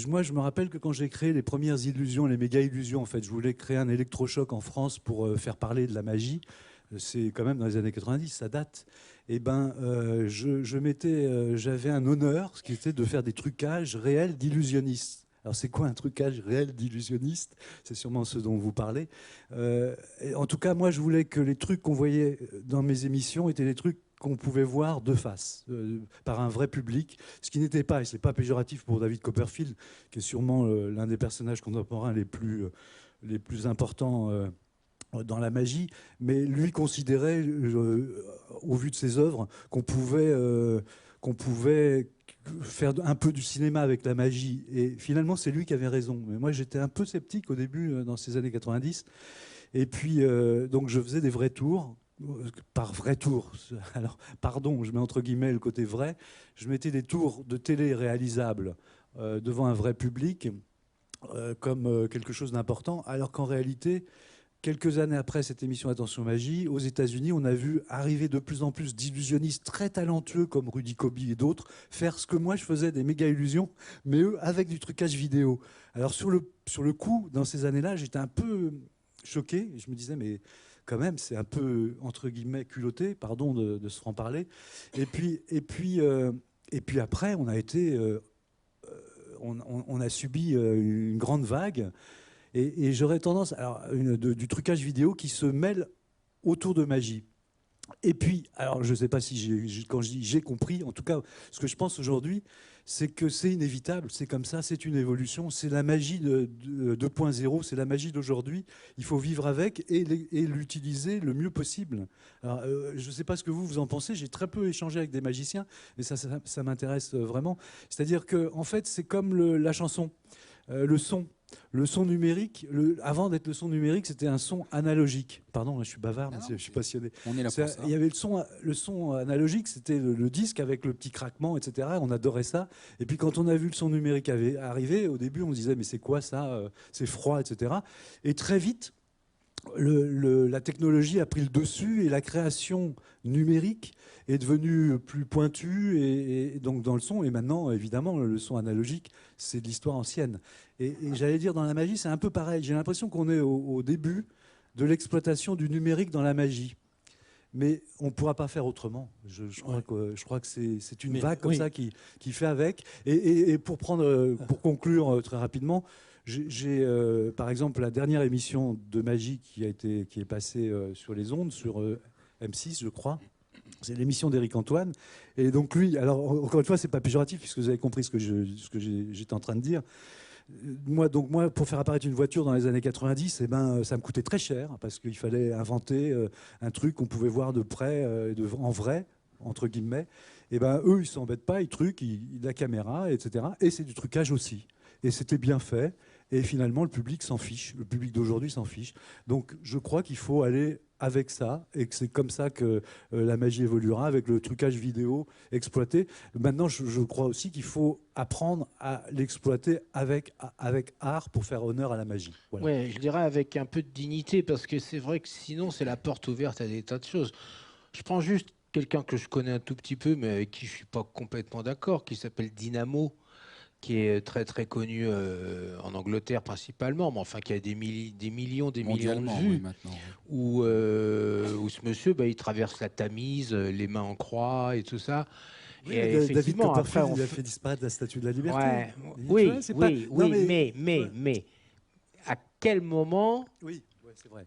Speaker 7: moi, je me rappelle que quand j'ai créé les premières illusions, les méga-illusions, en fait, je voulais créer un électrochoc en France pour faire parler de la magie. C'est quand même dans les années 90, ça date. Et j'avais un honneur, ce qui était de faire des trucages réels d'illusionnistes. Alors c'est quoi un trucage réel d'illusionniste? C'est sûrement ce dont vous parlez. En tout cas, moi, je voulais que les trucs qu'on voyait dans mes émissions étaient des trucs qu'on pouvait voir de face, par un vrai public, ce qui n'était pas, et ce n'est pas péjoratif pour David Copperfield, qui est sûrement l'un des personnages contemporains les plus importants dans la magie, mais lui considérait, au vu de ses œuvres, qu'on pouvait faire un peu du cinéma avec la magie. Et finalement, c'est lui qui avait raison. Mais moi, j'étais un peu sceptique au début, dans ces années 90. Et puis, donc, je faisais des vrais tours. Par vrai tour, alors pardon, je mets entre guillemets le côté vrai, je mettais des tours de télé réalisables devant un vrai public comme quelque chose d'important, alors qu'en réalité, quelques années après cette émission Attention Magie, aux États-Unis, on a vu arriver de plus en plus d'illusionnistes très talentueux comme Rudy Kobi et d'autres faire ce que moi je faisais, des méga illusions, mais eux avec du trucage vidéo. Alors sur le coup, dans ces années-là, j'étais un peu choqué, je me disais mais quand même, c'est un peu, entre guillemets, culotté, pardon de se franc-parler. Et puis après, on a subi une grande vague. Et j'aurais tendance, alors, du trucage vidéo qui se mêle autour de magie. Et puis, alors je ne sais pas si quand je dis j'ai compris, en tout cas, ce que je pense aujourd'hui, c'est que c'est inévitable, c'est comme ça, c'est une évolution, c'est la magie de 2.0, c'est la magie d'aujourd'hui. Il faut vivre avec et l'utiliser le mieux possible. Alors, je ne sais pas ce que vous en pensez, j'ai très peu échangé avec des magiciens, mais ça m'intéresse vraiment. C'est-à-dire qu'en fait, c'est comme la chanson, le son. Le son numérique, avant d'être le son numérique, c'était un son analogique. Pardon, je suis bavard, mais je suis passionné.
Speaker 2: On est là pour ça.
Speaker 7: Il y avait le son analogique, c'était le disque avec le petit craquement, etc. On adorait ça. Et puis quand on a vu le son numérique arriver, au début, on se disait mais c'est quoi ça? C'est froid, etc. Et très vite, la technologie a pris le dessus et la création numérique est devenue plus pointue et donc dans le son. Et maintenant, évidemment, le son analogique, c'est de l'histoire ancienne. Et j'allais dire, dans la magie, c'est un peu pareil. J'ai l'impression qu'on est au début de l'exploitation du numérique dans la magie. Mais on ne pourra pas faire autrement. Je crois que c'est une vague comme ça qui fait avec. Et pour conclure très rapidement, j'ai par exemple la dernière émission de magie qui est passée sur les ondes, sur M6, je crois. C'est l'émission d'Éric Antoine. Et donc lui, alors encore une fois, c'est pas péjoratif puisque vous avez compris ce que j'étais en train de dire. Moi, pour faire apparaître une voiture dans les années 90, ça me coûtait très cher parce qu'il fallait inventer un truc qu'on pouvait voir de près, en vrai, entre guillemets. Et eux, ils s'embêtent pas, ils truquent, la caméra, etc. Et c'est du trucage aussi. Et c'était bien fait. Et finalement, le public s'en fiche. Le public d'aujourd'hui s'en fiche. Donc, je crois qu'il faut aller avec ça et que c'est comme ça que la magie évoluera, avec le trucage vidéo exploité. Maintenant, je crois aussi qu'il faut apprendre à l'exploiter avec art pour faire honneur à la magie. Voilà.
Speaker 3: Oui, je dirais avec un peu de dignité, parce que c'est vrai que sinon, c'est la porte ouverte à des tas de choses. Je prends juste quelqu'un que je connais un tout petit peu, mais avec qui je ne suis pas complètement d'accord, qui s'appelle Dynamo, qui est très très connu en Angleterre principalement, mais enfin qui a des millions de vues, où ce monsieur, il traverse la Tamise, les mains en croix et tout ça.
Speaker 7: Oui, et effectivement, David Copperfield, il a fait disparaître la Statue de la Liberté.
Speaker 3: Ouais, mais à quel moment?
Speaker 7: Oui, c'est vrai.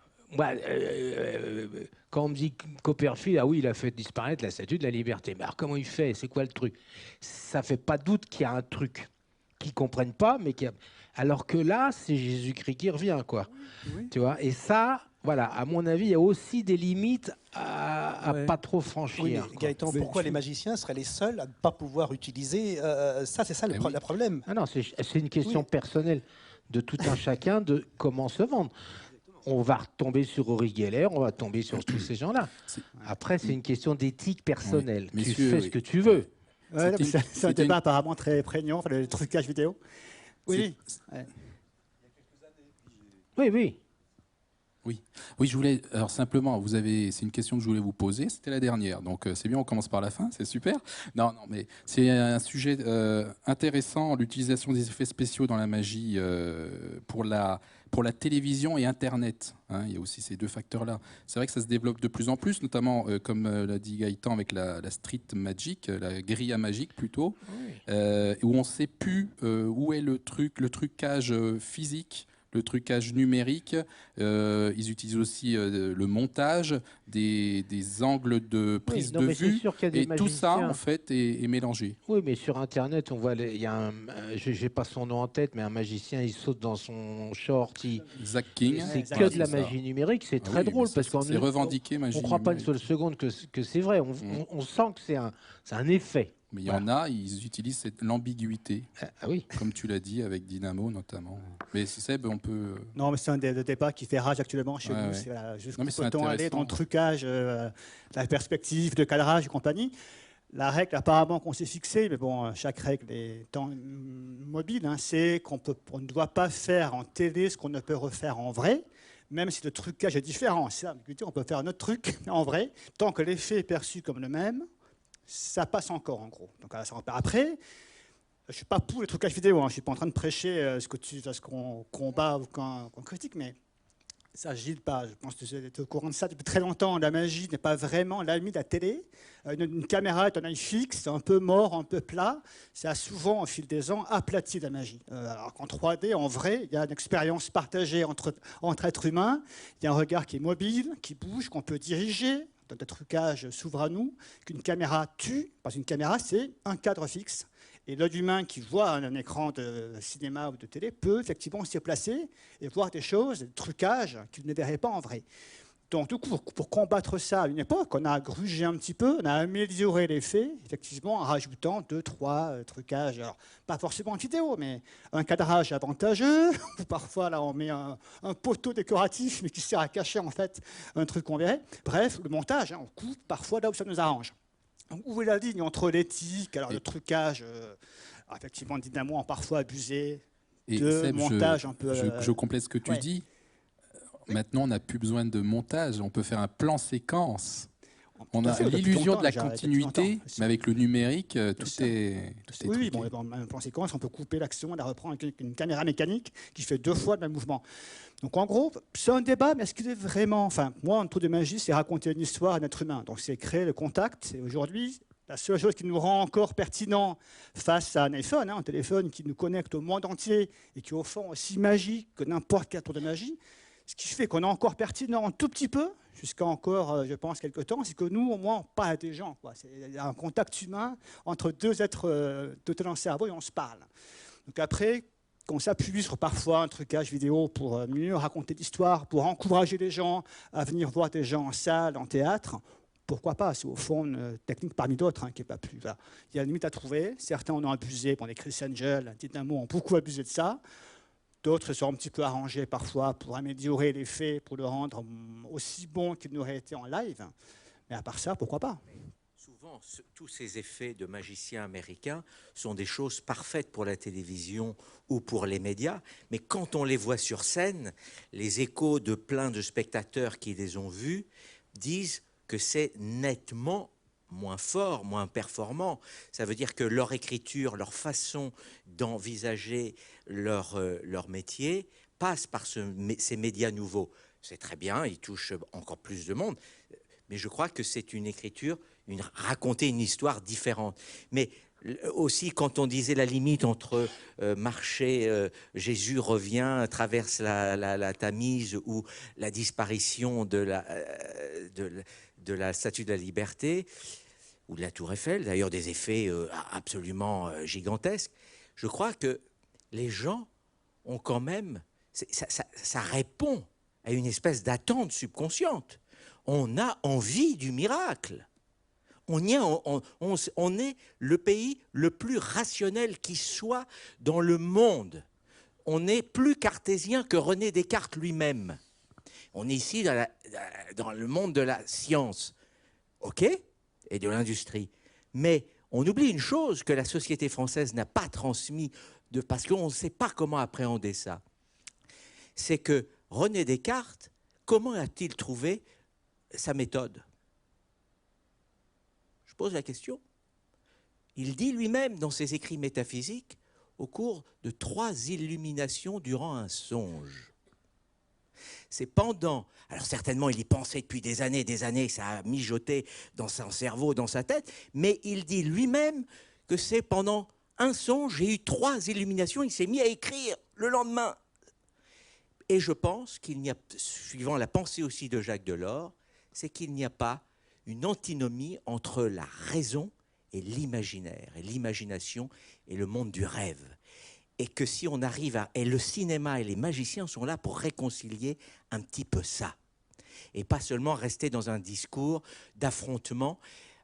Speaker 3: Quand on me dit Copperfield, ah oui, il a fait disparaître la Statue de la Liberté. Mais alors comment il fait? C'est quoi le truc? Ça fait pas doute qu'il y a un truc qu'ils comprennent pas, mais alors que là, c'est Jésus-Christ qui revient, quoi. Oui. Tu vois. Et ça, voilà, à mon avis, il y a aussi des limites à pas trop franchir.
Speaker 5: Oui, Gaëtan, pourquoi les magiciens seraient les seuls à ne pas pouvoir utiliser ça? C'est ça le problème.
Speaker 3: Ah non, c'est une question personnelle de tout un chacun de comment se vendre. On va retomber sur Uri Geller, on va tomber sur tous ces gens-là. Après, c'est une question d'éthique personnelle. Tu fais ce que tu veux.
Speaker 4: C'est un débat apparemment très prégnant, le trucage vidéo. Oui.
Speaker 2: Oui, je voulais. Alors simplement, c'est une question que je voulais vous poser. C'était la dernière, donc c'est bien. On commence par la fin, c'est super. Non, mais c'est un sujet intéressant, l'utilisation des effets spéciaux dans la magie pour la télévision et Internet. Il y a aussi ces deux facteurs-là. C'est vrai que ça se développe de plus en plus, notamment, comme l'a dit Gaëtan, avec la street magic, la guérilla magique plutôt, où on ne sait plus où est le trucage physique, le trucage numérique. Ils utilisent aussi le montage, des angles de prise de vue, et tout ça en fait est mélangé.
Speaker 3: Oui, mais sur Internet, on voit, il y a j'ai pas son nom en tête, mais un magicien, il saute dans son short,
Speaker 2: Zach King.
Speaker 3: C'est que de la magie numérique, c'est très drôle parce qu'on
Speaker 2: c'est revendiqué magie.
Speaker 3: On croit pas une seule seconde que c'est vrai. On sent que c'est un effet.
Speaker 2: Mais il y en a, ils utilisent l'ambiguïté.
Speaker 3: Ah oui.
Speaker 2: Comme tu l'as dit, avec Dynamo notamment. Mais Seb, on peut...
Speaker 4: Non, mais c'est un des débats qui fait rage actuellement chez nous.
Speaker 2: Ouais.
Speaker 4: C'est voilà, jusqu'où
Speaker 2: Non, mais c'est
Speaker 4: peut-on aller dans le
Speaker 2: intéressant.
Speaker 4: trucage, la perspective de cadrage et compagnie. La règle apparemment qu'on s'est fixée, mais bon, chaque règle est mobile, hein, c'est qu'on ne doit pas faire en télé ce qu'on ne peut refaire en vrai, même si le trucage est différent. C'est ça, on peut faire un autre truc en vrai, tant que l'effet est perçu comme le même, ça passe encore en gros. Donc, après, je ne suis pas pour les trucages vidéo, hein, je ne suis pas en train de prêcher ce qu'on combat ou qu'on critique, mais ça, Gilles, je pense que tu es au courant de ça depuis très longtemps. La magie n'est pas vraiment l'ami de la télé. Une caméra est un œil fixe, un peu mort, un peu plat. Ça a souvent, au fil des ans, aplati la magie. Alors qu'en 3D, en vrai, il y a une expérience partagée entre êtres humains. Il y a un regard qui est mobile, qui bouge, qu'on peut diriger. Notre trucage s'ouvre à nous, qu'une caméra tue, parce qu'une caméra, c'est un cadre fixe. Et l'œil humain qui voit un écran de cinéma ou de télé peut effectivement s'y placer et voir des choses, des trucages qu'il ne verrait pas en vrai. Donc, du coup, pour combattre ça à une époque, on a grugé un petit peu, on a amélioré l'effet, effectivement, en rajoutant 2, 3 trucages. Alors, pas forcément en vidéo, mais un cadrage avantageux, ou parfois, là, on met un poteau décoratif, mais qui sert à cacher, en fait, un truc qu'on verrait. Bref, le montage, hein, on coupe parfois là où ça nous arrange. Donc, où est la ligne entre l'éthique, alors le trucage, effectivement, Dynamo a parfois abusé, de montage un peu...
Speaker 2: Je complète ce que tu dis. Maintenant, on n'a plus besoin de montage, on peut faire un plan séquence. On a l'illusion de la continuité, mais avec le numérique, tout est
Speaker 4: oui, bon, dans un plan séquence, on peut couper l'action, on la reprend avec une caméra mécanique qui fait 2 fois le même mouvement. Donc en gros, c'est un débat, mais est-ce qu'il est vraiment... Enfin, moi, un tour de magie, c'est raconter une histoire à un être humain. Donc c'est créer le contact. Et aujourd'hui, la seule chose qui nous rend encore pertinent face à un iPhone, un téléphone qui nous connecte au monde entier et qui est au fond aussi magique que n'importe quel tour de magie, ce qui fait qu'on est encore pertinent un tout petit peu, jusqu'à encore, je pense, quelques temps, c'est que nous, au moins, on parle à des gens. Il y a un contact humain entre 2 êtres dotés d'un cerveau et on se parle. Donc après, qu'on s'appuie sur parfois un trucage vidéo pour mieux raconter l'histoire, pour encourager les gens à venir voir des gens en salle, en théâtre, pourquoi pas? C'est au fond une technique parmi d'autres qui n'est pas plus. Voilà. Il y a une limite à trouver. Certains en ont abusé. Les Chris Angel, Dynamo ont beaucoup abusé de ça. D'autres se sont un petit peu arrangés parfois pour améliorer l'effet, pour le rendre aussi bon qu'il n'aurait été en live. Mais à part ça, pourquoi pas?
Speaker 6: Souvent, tous ces effets de magiciens américains sont des choses parfaites pour la télévision ou pour les médias. Mais quand on les voit sur scène, les échos de plein de spectateurs qui les ont vus disent que c'est nettement moins fort, moins performant. Ça veut dire que leur écriture, leur façon d'envisager leur métier passe par ces médias nouveaux. C'est très bien, ils touchent encore plus de monde, mais je crois que c'est une écriture, raconter une histoire différente. Mais aussi, quand on disait la limite entre marcher, Jésus revient, traverse la Tamise, ou la disparition de la Statue de la Liberté, ou de la Tour Eiffel, d'ailleurs des effets absolument gigantesques, je crois que les gens ont quand même... Ça répond à une espèce d'attente subconsciente. On a envie du miracle. On est le pays le plus rationnel qui soit dans le monde. On est plus cartésien que René Descartes lui-même. On est ici dans le monde de la science, ok, et de l'industrie. Mais on oublie une chose que la société française n'a pas transmis, parce qu'on ne sait pas comment appréhender ça. C'est que René Descartes, comment a-t-il trouvé sa méthode? Je pose la question. Il dit lui-même dans ses écrits métaphysiques, au cours de 3 illuminations durant un songe. C'est pendant... Alors certainement, il y pensait depuis des années, ça a mijoté dans son cerveau, dans sa tête, mais il dit lui-même que c'est pendant un songe, j'ai eu 3 illuminations, il s'est mis à écrire le lendemain. Et je pense qu'il n'y a, suivant la pensée aussi de Jacques Delors, c'est qu'il n'y a pas une antinomie entre la raison et l'imaginaire, et l'imagination et le monde du rêve. Et que si on arrive à... Et le cinéma et les magiciens sont là pour réconcilier un petit peu ça. Et pas seulement rester dans un discours d'affrontement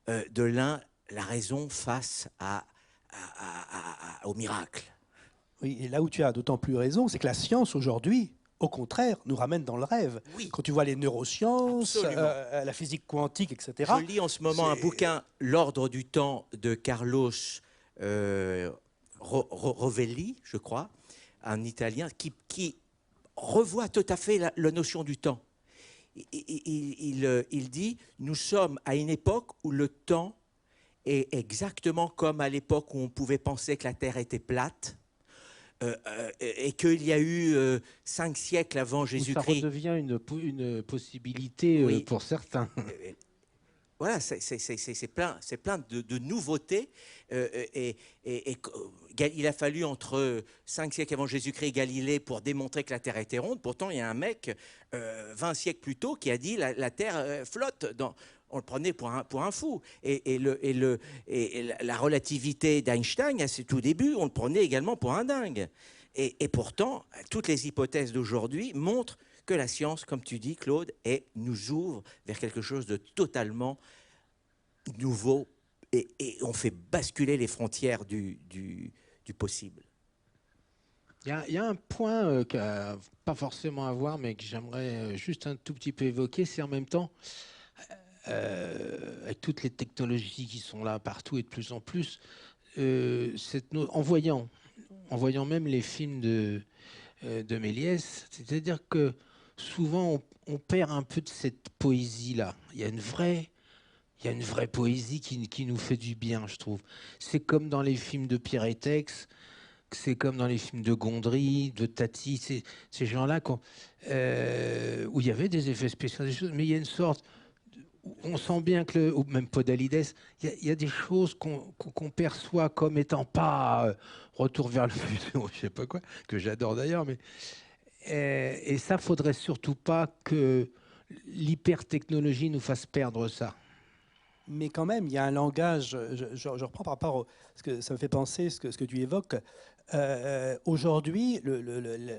Speaker 6: de l'un la raison face au miracle.
Speaker 5: Oui, et là où tu as d'autant plus raison, c'est que la science aujourd'hui, au contraire, nous ramène dans le rêve.
Speaker 6: Oui.
Speaker 5: Quand tu vois les neurosciences, la physique quantique, etc.
Speaker 6: Je lis en ce moment un bouquin, L'ordre du temps, de Carlos Rovelli, je crois, un Italien, qui revoit tout à fait la notion du temps. Il dit, nous sommes à une époque où le temps est exactement comme à l'époque où on pouvait penser que la Terre était plate, et qu'il y a eu 5 siècles avant Jésus-Christ.
Speaker 3: Ça redevient une possibilité
Speaker 6: oui.
Speaker 3: Pour certains.
Speaker 6: Voilà, c'est plein de nouveautés. Et il a fallu entre 5 siècles avant Jésus-Christ et Galilée pour démontrer que la Terre était ronde. Pourtant, il y a un mec, 20 siècles plus tôt, qui a dit la Terre flotte. On le prenait pour un fou. Et la relativité d'Einstein, à ses tout débuts, on le prenait également pour un dingue. Et pourtant, toutes les hypothèses d'aujourd'hui montrent que la science, comme tu dis, Claude, nous ouvre vers quelque chose de totalement nouveau et on fait basculer les frontières du possible.
Speaker 3: Il y a un point qui n'a pas forcément à voir, mais que j'aimerais juste un tout petit peu évoquer, c'est en même temps, avec toutes les technologies qui sont là partout et de plus en plus, en voyant même les films de Méliès, c'est-à-dire que souvent on perd un peu de cette poésie-là. Il y a une vraie poésie qui nous fait du bien, je trouve. C'est comme dans les films de Pierre Étex, c'est comme dans les films de Gondry, de Tati, ces gens-là où il y avait des effets spéciaux, des choses, mais il y a une sorte... On sent bien que, ou même Podalides, il y a des choses qu'on perçoit comme étant pas Retour vers le futur, je sais pas quoi, que j'adore d'ailleurs, mais et ça, faudrait surtout pas que l'hypertechnologie nous fasse perdre ça.
Speaker 5: Mais quand même, il y a un langage, je reprends par rapport parce que ça me fait penser ce que tu évoques. Aujourd'hui,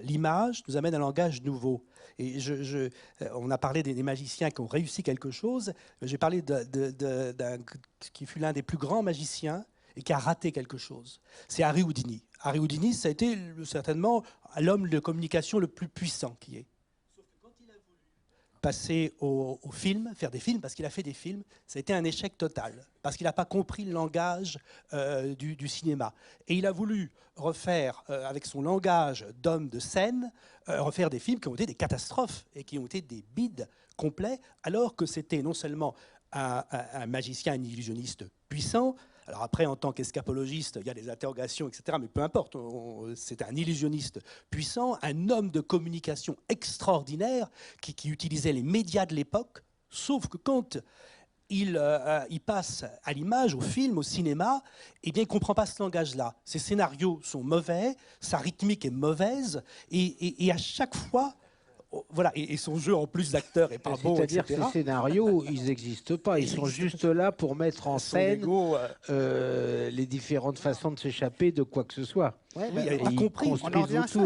Speaker 5: l'image nous amène à un langage nouveau. Et on a parlé des magiciens qui ont réussi quelque chose. J'ai parlé d'un qui fut l'un des plus grands magiciens et qui a raté quelque chose. C'est Harry Houdini. Harry Houdini, ça a été certainement l'homme de communication le plus puissant qui est. Sauf que quand il a voulu passer au film, faire des films, parce qu'il a fait des films, ça a été un échec total, parce qu'il n'a pas compris le langage du cinéma. Et il a voulu refaire, avec son langage d'homme de scène, refaire des films qui ont été des catastrophes et qui ont été des bides complets, alors que c'était non seulement un magicien, un illusionniste puissant. Alors après, en tant qu'escapologiste, il y a des interrogations, etc. Mais peu importe, c'est un illusionniste puissant, un homme de communication extraordinaire qui utilisait les médias de l'époque, sauf que quand il passe à l'image, au film, au cinéma, eh bien, il ne comprend pas ce langage-là. Ses scénarios sont mauvais, sa rythmique est mauvaise, et à chaque fois... Voilà, et son jeu en plus d'acteur est pas bon,
Speaker 3: c'est-à-dire que ces scénarios, ils n'existent pas. Ils sont juste là pour mettre en scène les différentes façons de s'échapper de quoi que ce soit.
Speaker 4: Ouais, oui, il n'a pas compris. On en revient à ça.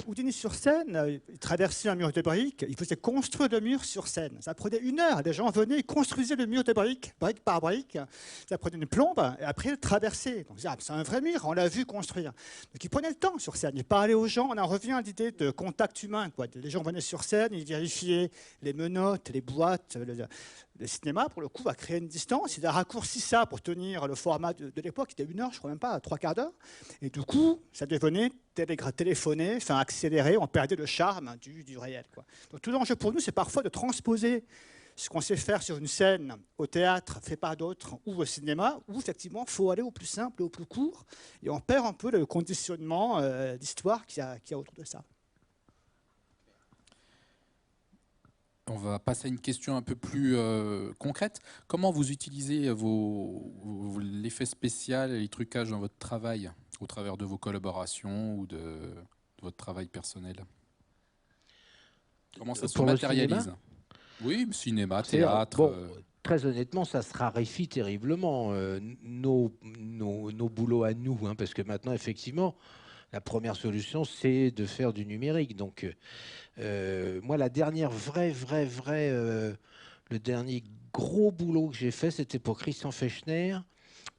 Speaker 4: Houdini sur scène, il traversait un mur de briques, il faisait construire le mur sur scène. Ça prenait 1 heure. Les gens venaient, ils construisaient le mur de briques, brique par brique. Ça prenait une plombe, et après, il traversait. Donc, c'est un vrai mur, on l'a vu construire. Donc, il prenait le temps sur scène. Il parlait aux gens. On en revient à l'idée de contact humain, quoi. Les gens venaient sur scène, ils vérifiaient les menottes, les boîtes. Le cinéma, pour le coup, a créé une distance. Il a raccourci ça pour tenir le format de l'époque, qui était 1 heure, je crois même pas, 3/4 d'heure. Et du coup, ça devenait téléphoné, enfin accéléré, on perdait le charme du réel, quoi. Donc tout l'enjeu pour nous, c'est parfois de transposer ce qu'on sait faire sur une scène, au théâtre, fait par d'autres, ou au cinéma, où effectivement, il faut aller au plus simple et au plus court. Et on perd un peu le conditionnement d'histoire qu'il y a autour de ça.
Speaker 2: On va passer à une question un peu plus concrète. Comment vous utilisez l'effet spécial et les trucages dans votre travail, au travers de vos collaborations ou de votre travail personnel? Comment ça se matérialise? Oui, cinéma, théâtre...
Speaker 3: Bon, très honnêtement, ça se raréfie terriblement, nos boulots à nous, hein, parce que maintenant, effectivement, la première solution, c'est de faire du numérique. Donc, moi, la dernière le dernier gros boulot que j'ai fait, c'était pour Christian Fechner,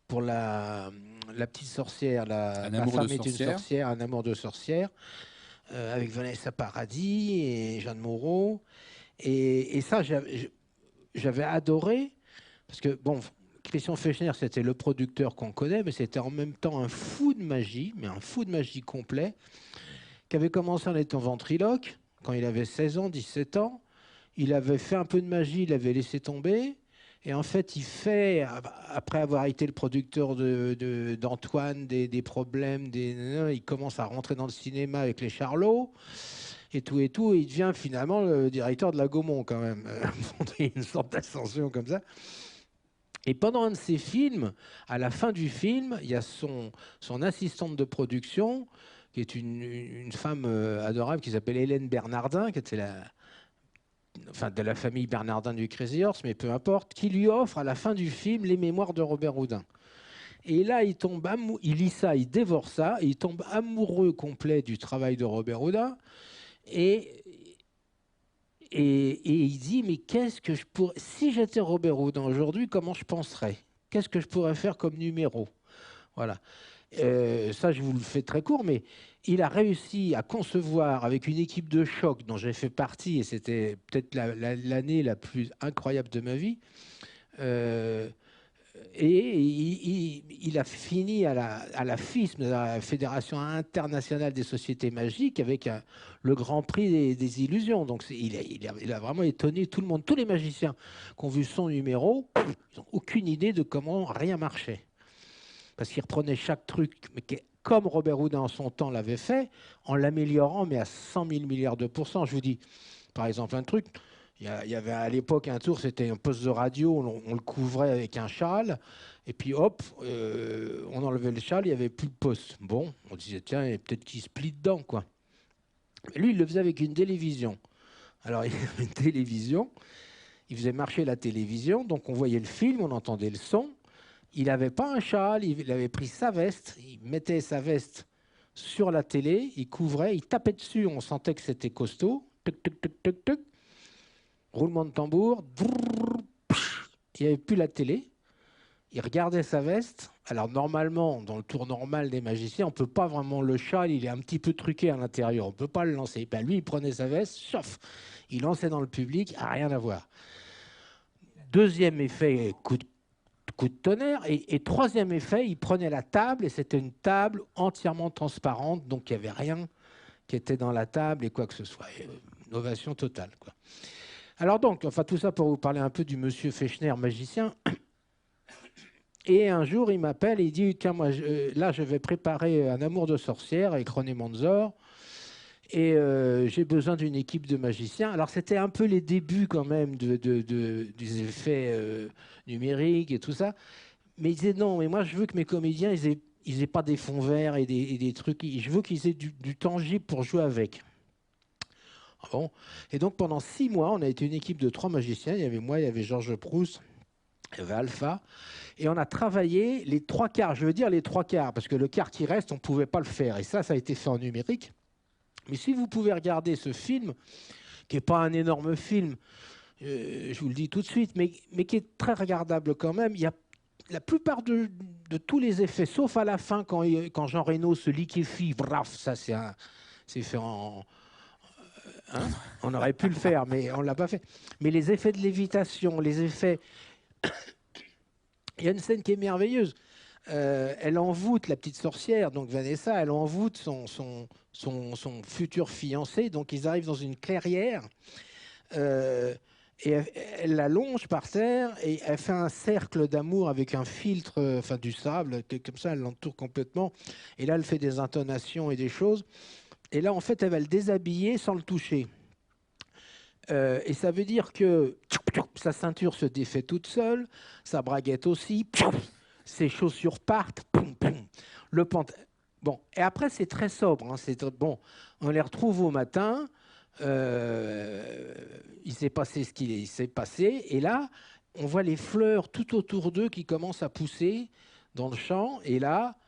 Speaker 3: pour la petite sorcière, Ma femme est une sorcière, Un amour de sorcière, avec Vanessa Paradis et Jeanne Moreau. Et ça, j'avais adoré, parce que, bon, Christian Fechner, c'était le producteur qu'on connaît, mais c'était en même temps un fou de magie, mais un fou de magie complet, qui avait commencé en étant ventriloque, quand il avait 16 ans, 17 ans. Il avait fait un peu de magie, il avait laissé tomber. Et en fait, après avoir été le producteur d'Antoine, des problèmes, il commence à rentrer dans le cinéma avec les Charlots, et tout, et il devient finalement le directeur de la Gaumont, quand même. Une sorte d'ascension comme ça. Et pendant un de ses films, à la fin du film, il y a son assistante de production, qui est une femme adorable, qui s'appelle Hélène Bernardin, qui était de la famille Bernardin du Crazy Horse, mais peu importe, qui lui offre à la fin du film les mémoires de Robert Houdin. Et là, il lit ça, il dévore ça, et il tombe amoureux complet du travail de Robert Houdin. Et il dit, mais qu'est-ce que je pourrais... Si j'étais Robert Houdin aujourd'hui, comment je penserais? Qu'est-ce que je pourrais faire comme numéro? Voilà. Ça, je vous le fais très court, mais il a réussi à concevoir avec une équipe de choc dont j'ai fait partie, et c'était peut-être l'année la plus incroyable de ma vie. Et il a fini à la FISM, la Fédération internationale des sociétés magiques, avec le Grand Prix des illusions. Donc il a vraiment étonné tout le monde. Tous les magiciens qui ont vu son numéro, ils n'ont aucune idée de comment rien marchait. Parce qu'il reprenait chaque truc, mais comme Robert Houdin en son temps l'avait fait, en l'améliorant, mais à 100 000 milliards de %. Je vous dis, par exemple, un truc... Il y avait à l'époque un tour, c'était un poste de radio, on le couvrait avec un châle, et puis hop, on enlevait le châle, il n'y avait plus de poste. Bon, on disait, tiens, peut-être qu'il se plie dedans, quoi. Mais lui, il le faisait avec une télévision. Alors, il avait une télévision, il faisait marcher la télévision, donc on voyait le film, on entendait le son. Il n'avait pas un châle, il avait pris sa veste, il mettait sa veste sur la télé, il couvrait, il tapait dessus, on sentait que c'était costaud. Tuc, tuc, tuc, tuc, tuc. Roulement de tambour, il n'y avait plus la télé, il regardait sa veste. Alors normalement, dans le tour normal des magiciens, on ne peut pas vraiment le châle, il est un petit peu truqué à l'intérieur, on ne peut pas le lancer. Ben, lui, il prenait sa veste, chauffe, il lançait dans le public, rien à voir. Deuxième effet, coup de tonnerre. Et troisième effet, il prenait la table, et c'était une table entièrement transparente, donc il n'y avait rien qui était dans la table et quoi que ce soit. Innovation totale, quoi. Alors donc, enfin tout ça pour vous parler un peu du monsieur Fechner, magicien. Et un jour, il m'appelle et il dit, tiens, moi, là, je vais préparer Un amour de sorcière avec René Manzor. Et j'ai besoin d'une équipe de magiciens. Alors, c'était un peu les débuts quand même des effets numériques et tout ça. Mais il disait, non, mais moi, je veux que mes comédiens, ils aient pas des fonds verts et des trucs. Je veux qu'ils aient du tangible pour jouer avec. Bon. Et donc pendant 6 mois, on a été une équipe de 3 magiciens. Il y avait moi, il y avait Georges Proust, il y avait Alpha. Et on a travaillé les 3 quarts. Je veux dire les 3 quarts, parce que le quart qui reste, on ne pouvait pas le faire. Et ça a été fait en numérique. Mais si vous pouvez regarder ce film, qui n'est pas un énorme film, je vous le dis tout de suite, mais qui est très regardable quand même, il y a la plupart de tous les effets, sauf à la fin, quand Jean Reno se liquéfie, bref, ça c'est fait en... Hein, on aurait pu le faire, mais on ne l'a pas fait. Mais les effets de lévitation, les effets... Il y a une scène qui est merveilleuse. Elle envoûte la petite sorcière, donc Vanessa, elle envoûte son futur fiancé. Donc ils arrivent dans une clairière et elle la longe par terre et elle fait un cercle d'amour avec un filtre, enfin du sable, comme ça, elle l'entoure complètement. Et là, elle fait des intonations et des choses. Et là, en fait, elle va le déshabiller sans le toucher. Et ça veut dire que sa ceinture se défait toute seule, sa braguette aussi, ses chaussures partent, Bon, et après, c'est très sobre. Hein, bon, on les retrouve au matin, il s'est passé ce qu'il s'est passé, et là, on voit les fleurs tout autour d'eux qui commencent à pousser dans le champ, et là,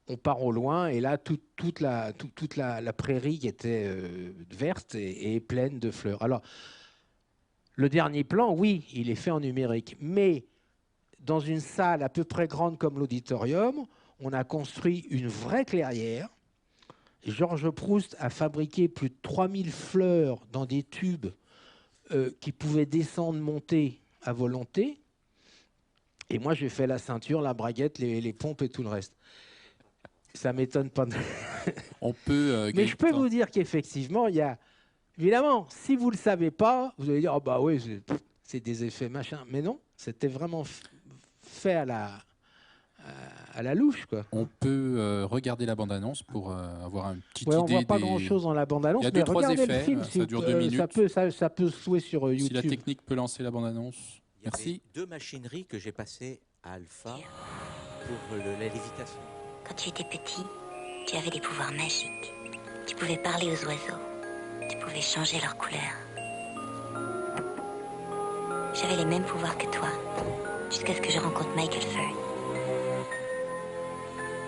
Speaker 3: on part au loin, et là, toute la prairie qui était verte et pleine de fleurs. Alors, le dernier plan, oui, il est fait en numérique, mais dans une salle à peu près grande comme l'auditorium, on a construit une vraie clairière. Georges Proust a fabriqué plus de 3000 fleurs dans des tubes qui pouvaient descendre, monter à volonté. Et moi, j'ai fait la ceinture, la braguette, les pompes et tout le reste. Ça m'étonne pas.
Speaker 2: On peut.
Speaker 3: Mais je peux vous dire qu'effectivement, il y a. Évidemment, si vous ne le savez pas, vous allez dire, oh bah oui, c'est des effets machin. Mais non, c'était vraiment fait à la louche, quoi.
Speaker 2: On peut regarder la bande-annonce pour avoir une petite idée.
Speaker 3: On ne voit pas grand-chose dans la bande-annonce, mais regardez le film.
Speaker 2: Ça dure 2 minutes.
Speaker 3: Ça peut se jouer sur YouTube.
Speaker 2: Si la technique peut lancer la bande-annonce. Merci.
Speaker 6: Il y avait 2 machineries que j'ai passées à Alpha pour la lévitation.
Speaker 8: Quand tu étais petit, tu avais des pouvoirs magiques. Tu pouvais parler aux oiseaux. Tu pouvais changer leur couleur. J'avais les mêmes pouvoirs que toi, jusqu'à ce que je rencontre Michael Fern.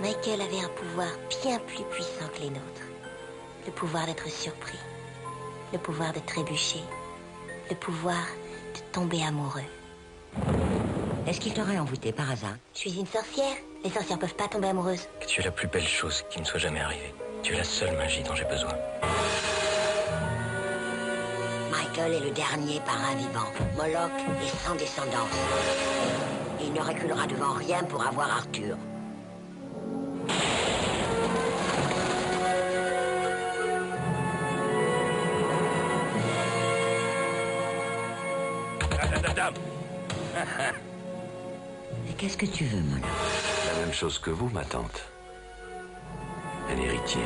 Speaker 8: Michael avait un pouvoir bien plus puissant que les nôtres. Le pouvoir d'être surpris. Le pouvoir de trébucher. Le pouvoir de tomber amoureux.
Speaker 9: Est-ce qu'il t'aurait envoûté par hasard?
Speaker 8: Je suis une sorcière. Les sorcières peuvent pas tomber amoureuses.
Speaker 10: Tu es la plus belle chose qui me soit jamais arrivée. Tu es la seule magie dont j'ai besoin.
Speaker 9: Michael est le dernier parrain vivant. Moloch est sans descendance. Il ne reculera devant rien pour avoir Arthur. Qu'est-ce que tu veux, Moloch?
Speaker 10: La même chose que vous, ma tante. Un héritier.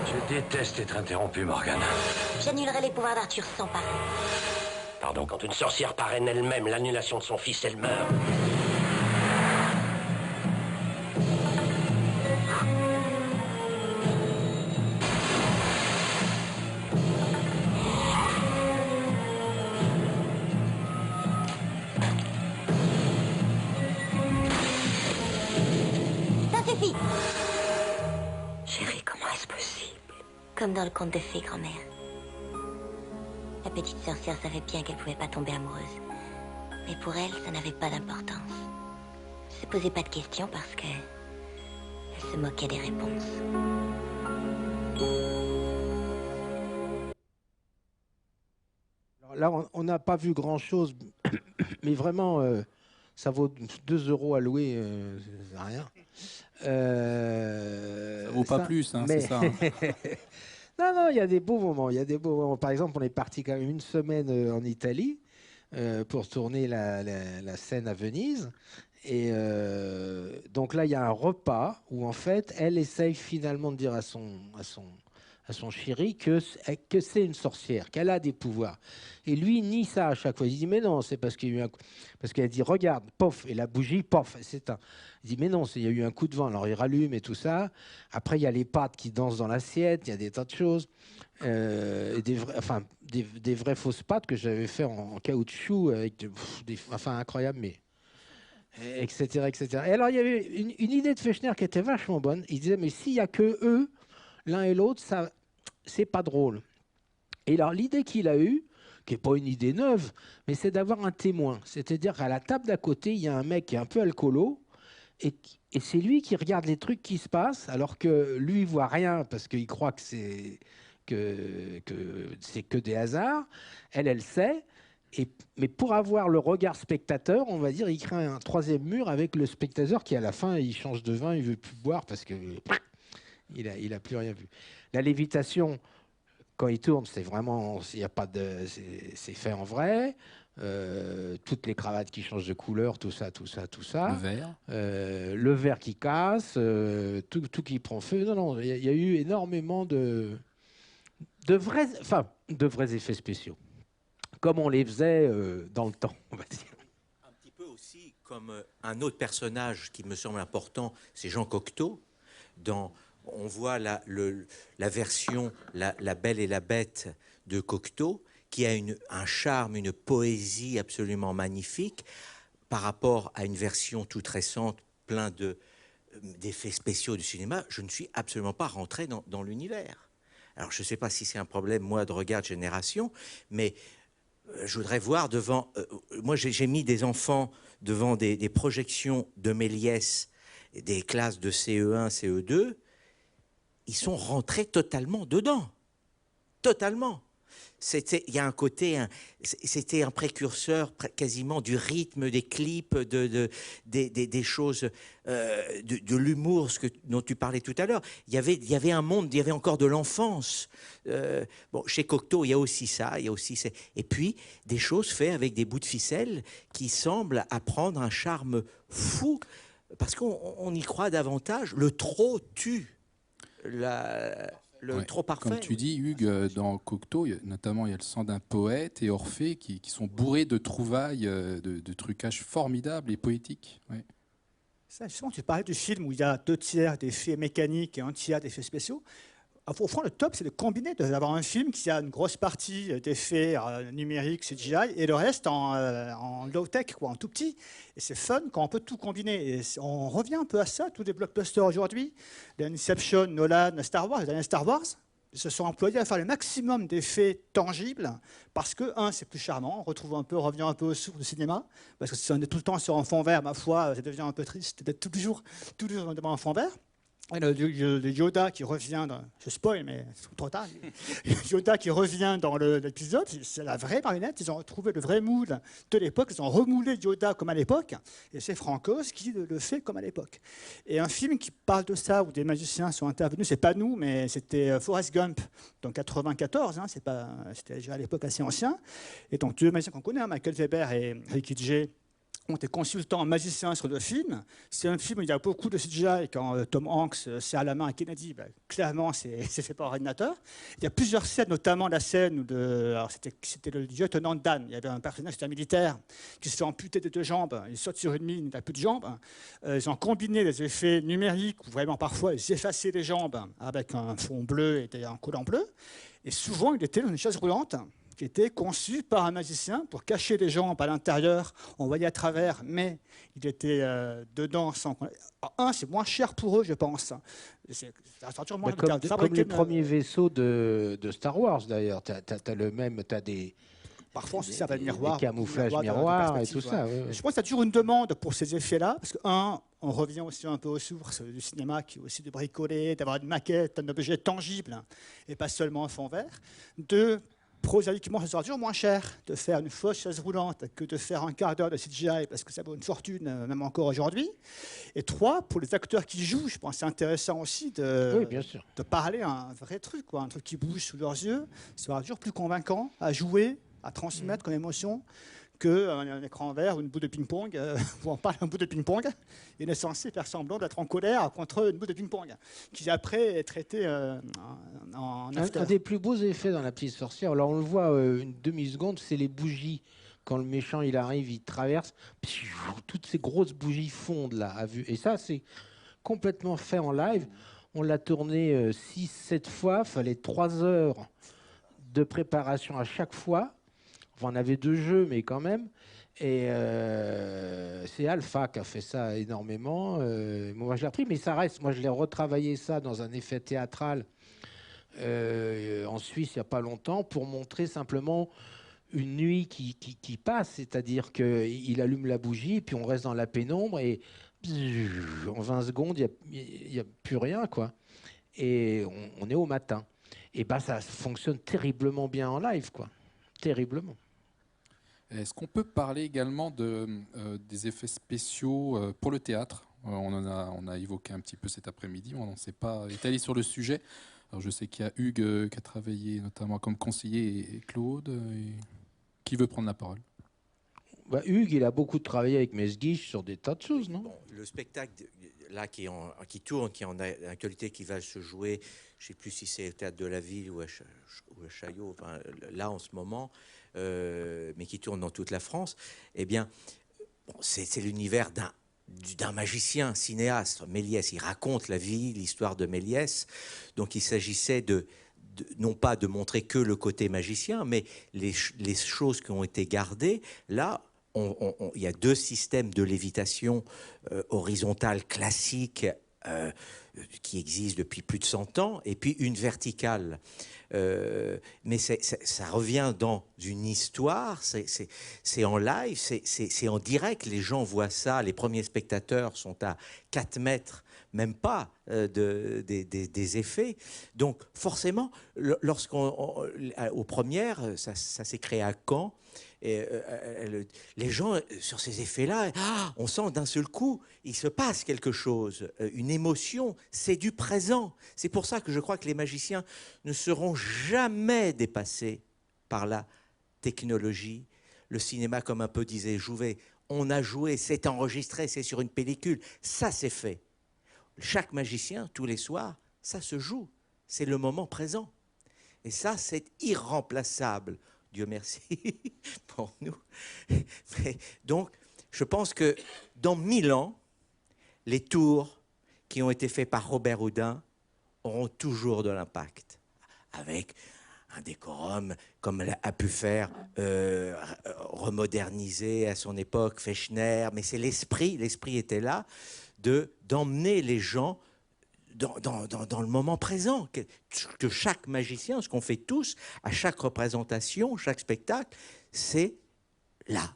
Speaker 10: Je déteste être interrompu, Morgane.
Speaker 8: J'annulerai les pouvoirs d'Arthur sans parrain.
Speaker 10: Pardon, quand une sorcière parraine elle-même l'annulation de son fils, elle meurt.
Speaker 8: Chérie, comment est-ce possible? Comme dans le conte de fées, grand-mère. La petite sorcière savait bien qu'elle pouvait pas tomber amoureuse. Mais pour elle, ça n'avait pas d'importance. Elle se posait pas de questions parce que elle se moquait des réponses.
Speaker 3: Alors là, on n'a pas vu grand-chose, mais vraiment, ça vaut 2 € à louer, c'est rien.
Speaker 2: Ça vaut pas plus, hein, c'est ça. Hein.
Speaker 3: Non, il y a des beaux moments. Il y a des beaux moments. Par exemple, on est parti quand même 1 semaine en Italie pour tourner la scène à Venise. Et donc là, il y a un repas où en fait, elle essaye finalement de dire à son chéri que c'est une sorcière, qu'elle a des pouvoirs. Et lui nie ça à chaque fois. Il dit mais non, c'est parce qu'il y a eu parce qu'elle dit regarde, pof, et la bougie, pof, elle s'éteint. Il dit mais non, il y a eu un coup de vent. Alors il rallume et tout ça. Après il y a les pâtes qui dansent dans l'assiette. Il y a des tas de choses, et des vraies fausses pâtes que j'avais fait en caoutchouc avec incroyable, mais etc. Et alors il y avait une idée de Fechner qui était vachement bonne. Il disait mais s'il y a que eux, l'un et l'autre, ça, c'est pas drôle. Et alors, l'idée qu'il a eue, qui n'est pas une idée neuve, mais c'est d'avoir un témoin. C'est-à-dire qu'à la table d'à côté, il y a un mec qui est un peu alcoolo, et c'est lui qui regarde les trucs qui se passent, alors que lui, il voit rien, parce qu'il croit que c'est que des hasards. Elle sait. Mais pour avoir le regard spectateur, on va dire, il crée un 3e mur avec le spectateur qui, à la fin, il change de vin, il veut plus boire, parce que... Il a plus rien vu. La lévitation, quand il tourne, c'est vraiment, il y a pas de, c'est fait en vrai. Toutes les cravates qui changent de couleur, tout ça.
Speaker 2: Le verre.
Speaker 3: Le verre qui casse, tout qui prend feu. Non, il y a eu énormément de vrais effets spéciaux, comme on les faisait dans le temps, on va dire.
Speaker 6: Un petit peu aussi comme un autre personnage qui me semble important, c'est Jean Cocteau. On voit la version la Belle et la Bête de Cocteau, qui a un charme, une poésie absolument magnifique, par rapport à une version toute récente, plein d'effets spéciaux du cinéma. Je ne suis absolument pas rentré dans l'univers. Alors, je ne sais pas si c'est un problème, moi, de regard de génération, mais je voudrais voir devant... moi, j'ai mis des enfants devant des projections de Méliès, des classes de CE1, CE2. Ils sont rentrés totalement dedans. Totalement. Il y a un côté, c'était un précurseur quasiment du rythme des clips, des choses, de l'humour, dont tu parlais tout à l'heure. Il y avait un monde, il y avait encore de l'enfance. Bon, chez Cocteau, il y a aussi ça, et puis des choses faites avec des bouts de ficelle qui semblent apprendre un charme fou, parce qu'on y croit davantage. Le trop tue le trop parfait.
Speaker 2: Comme tu dis, Hugues, dans Cocteau, notamment, il y a le sang d'un poète et Orphée qui sont bourrés de trouvailles, de trucages formidables et poétiques. Ouais.
Speaker 4: Ça, justement, tu parlais du film où il y a 2/3 d'effets mécaniques et 1/3 d'effets spéciaux. Au fond, le top, c'est de combiner, d'avoir un film qui a une grosse partie d'effets numériques, CGI, et le reste en low-tech, en tout petit. Et c'est fun quand on peut tout combiner. Et on revient un peu à ça, tous les blockbusters aujourd'hui. Inception, Nolan, Star Wars, les derniers Star Wars, ils se sont employés à faire le maximum d'effets tangibles, parce que, c'est plus charmant, on revient un peu aux sources du cinéma, parce que si on est tout le temps sur un fond vert, ma foi, ça devient un peu triste d'être toujours devant un fond vert. Et le Yoda qui revient, je spoil, mais c'est trop tard. Yoda qui revient dans l'épisode, c'est la vraie marionnette. Ils ont retrouvé le vrai moule de l'époque. Ils ont remoulé Yoda comme à l'époque. Et c'est Frankos qui le fait comme à l'époque. Et un film qui parle de ça, où des magiciens sont intervenus, c'est pas nous, mais c'était Forrest Gump, dans 94. C'était déjà à l'époque assez ancien. Et donc deux magiciens qu'on connaît, Michael Weber et Ricky Jay, ont été consultants magiciens sur le film. C'est un film où il y a beaucoup de CGI. Quand Tom Hanks serre la main à Kennedy, clairement, c'est fait par ordinateur. Il y a plusieurs scènes, notamment la scène où c'était le lieutenant Dan. Il y avait un personnage, c'était un militaire, qui se fait amputer de 2 jambes. Il saute sur une mine, il n'a plus de jambes. Ils ont combiné les effets numériques, où vraiment parfois ils effaçaient les jambes avec un fond bleu et un collant bleu. Et souvent, il était dans une chaise roulante qui était conçu par un magicien pour cacher les jambes à l'intérieur. On voyait à travers, mais il était dedans. C'est moins cher pour eux, je pense.
Speaker 3: Comme les premiers vaisseaux de Star Wars, d'ailleurs. Tu as le même, tu as des...
Speaker 4: Parfois, on se sert de miroir.
Speaker 3: Des camouflages miroirs et tout ça. Ouais.
Speaker 4: Je pense qu'il y a toujours une demande pour ces effets-là, parce que, on revient aussi un peu aux sources du cinéma, qui est aussi de bricoler, d'avoir une maquette, un objet tangible, et pas seulement un fond vert. 2, prosaïquement, ça sera toujours moins cher de faire une fausse chaise roulante que de faire un quart d'heure de CGI, parce que ça vaut une fortune, même encore aujourd'hui. Et 3, pour les acteurs qui jouent, je pense que c'est intéressant aussi de parler un vrai truc, un truc qui bouge sous leurs yeux. Ça sera toujours plus convaincant à jouer, à transmettre comme émotion, qu'un écran vert ou une boule de ping-pong, où on parle d'un bout de ping-pong, il est censé faire semblant d'être en colère contre une boule de ping-pong, qui après est traité en after.
Speaker 3: Un des plus beaux effets dans La Petite Sorcière, alors on le voit une demi-seconde, c'est les bougies. Quand le méchant il arrive, il traverse, toutes ces grosses bougies fondent là, à vue. Et ça, c'est complètement fait en live. On l'a tourné 6-7 fois, il fallait 3 heures de préparation à chaque fois. Enfin, on avait 2 jeux, mais quand même. Et c'est Alpha qui a fait ça énormément. Moi, je l'ai repris, mais ça reste. Moi, je l'ai retravaillé ça dans un effet théâtral en Suisse il n'y a pas longtemps pour montrer simplement une nuit qui passe. C'est-à-dire qu'il allume la bougie, puis on reste dans la pénombre et en 20 secondes, il n'y a plus rien, quoi. Et on est au matin. Et ça fonctionne terriblement bien en live, quoi. Terriblement.
Speaker 2: Est-ce qu'on peut parler également des effets spéciaux pour le théâtre ? On a évoqué un petit peu cet après-midi, on ne s'est pas étalé sur le sujet. Alors je sais qu'il y a Hugues qui a travaillé notamment comme conseiller et Claude. Qui veut prendre la parole ?
Speaker 3: Hugues, il a beaucoup travaillé avec Mesguich sur des tas de choses, non ?
Speaker 6: Le spectacle là qui tourne, qui est en actualité, qui va se jouer, je ne sais plus si c'est au Théâtre de la Ville ou à Chaillot, là en ce moment, mais qui tourne dans toute la France, eh bien, c'est l'univers d'un magicien, cinéaste, Méliès. Il raconte la vie, l'histoire de Méliès. Donc il s'agissait non pas de montrer que le côté magicien, mais les choses qui ont été gardées. Là, il y a 2 systèmes de lévitation horizontale classique qui existe depuis plus de 100 ans, et puis une verticale. Mais ça revient dans une histoire, c'est en live, c'est en direct, les gens voient ça, les premiers spectateurs sont à 4 mètres, même pas des effets. Donc forcément, aux premières, ça s'est créé à Caen, et, les gens, sur ces effets-là, on sent d'un seul coup, il se passe quelque chose, une émotion, c'est du présent. C'est pour ça que je crois que les magiciens ne seront jamais dépassés par la technologie. Le cinéma, comme un peu disait Jouvet, on a joué, c'est enregistré, c'est sur une pellicule, ça c'est fait. Chaque magicien, tous les soirs, ça se joue, c'est le moment présent. Et ça, c'est irremplaçable. Dieu merci pour nous. Mais donc, je pense que dans 1000 ans, les tours qui ont été faits par Robert Houdin auront toujours de l'impact, avec un décorum comme a pu faire remoderniser à son époque Fechner, mais c'est l'esprit était là, d'emmener les gens dans le moment présent, que chaque magicien, ce qu'on fait tous, à chaque représentation, chaque spectacle, c'est là.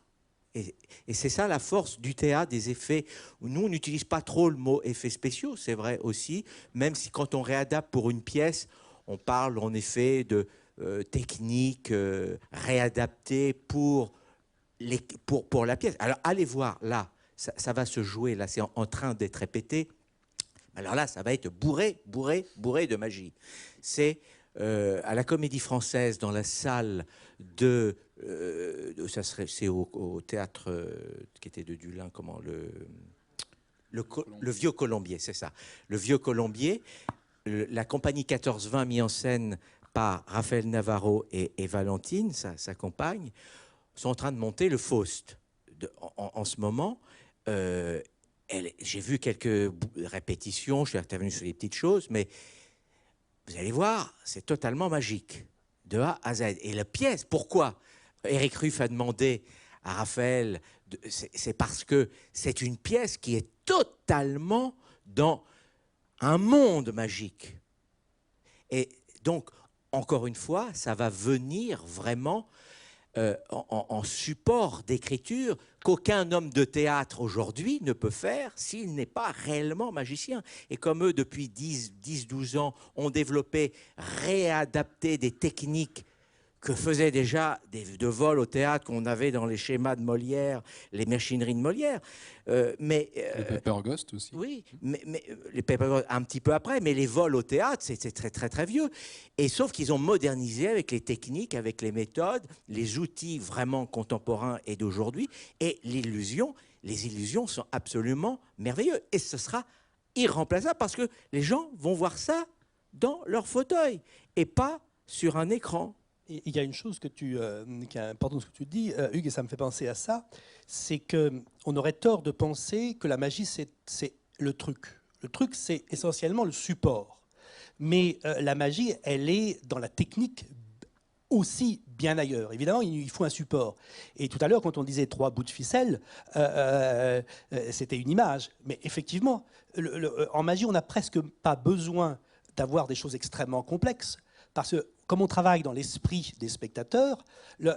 Speaker 6: Et c'est ça la force du théâtre, des effets. Nous, on n'utilise pas trop le mot effets spéciaux, c'est vrai aussi, même si quand on réadapte pour une pièce, on parle en effet de techniques réadaptées pour la pièce. Alors allez voir, là, ça va se jouer, là c'est en train d'être répété. Alors là, ça va être bourré de magie. C'est à la Comédie Française, dans la salle c'est au théâtre qui était de Dulin, comment le Vieux Colombier, c'est ça. Le Vieux Colombier, la compagnie 14-20 mis en scène par Raphaël Navarro et Valentine, sa compagne, sont en train de monter le Faust. En ce moment, j'ai vu quelques répétitions, je suis intervenu sur des petites choses, mais vous allez voir, c'est totalement magique, de A à Z. Et la pièce, pourquoi Éric Ruff a demandé à Raphaël, c'est parce que c'est une pièce qui est totalement dans un monde magique. Et donc, encore une fois, ça va venir vraiment en support d'écriture qu'aucun homme de théâtre aujourd'hui ne peut faire s'il n'est pas réellement magicien. Et comme eux, depuis 10-12 ans, ont développé, réadapté des techniques que faisaient déjà de vol au théâtre qu'on avait dans les schémas de Molière, les machineries de Molière.
Speaker 2: Les Paper Ghost aussi.
Speaker 6: Oui, mais les Paper Ghost un petit peu après, mais les vols au théâtre, c'est très, très, très vieux. Et sauf qu'ils ont modernisé avec les techniques, avec les méthodes, les outils vraiment contemporains et d'aujourd'hui. Et les illusions sont absolument merveilleuses. Et ce sera irremplaçable parce que les gens vont voir ça dans leur fauteuil et pas sur un écran.
Speaker 5: Il y a une chose qui est importante, ce que tu dis, Hugues, et ça me fait penser à ça, c'est qu'on aurait tort de penser que la magie, c'est le truc. Le truc, c'est essentiellement le support. Mais la magie, elle est dans la technique aussi bien ailleurs. Évidemment, il faut un support. Et tout à l'heure, quand on disait 3 bouts de ficelle, c'était une image. Mais effectivement, en magie, on n'a presque pas besoin d'avoir des choses extrêmement complexes. Parce que comme on travaille dans l'esprit des spectateurs,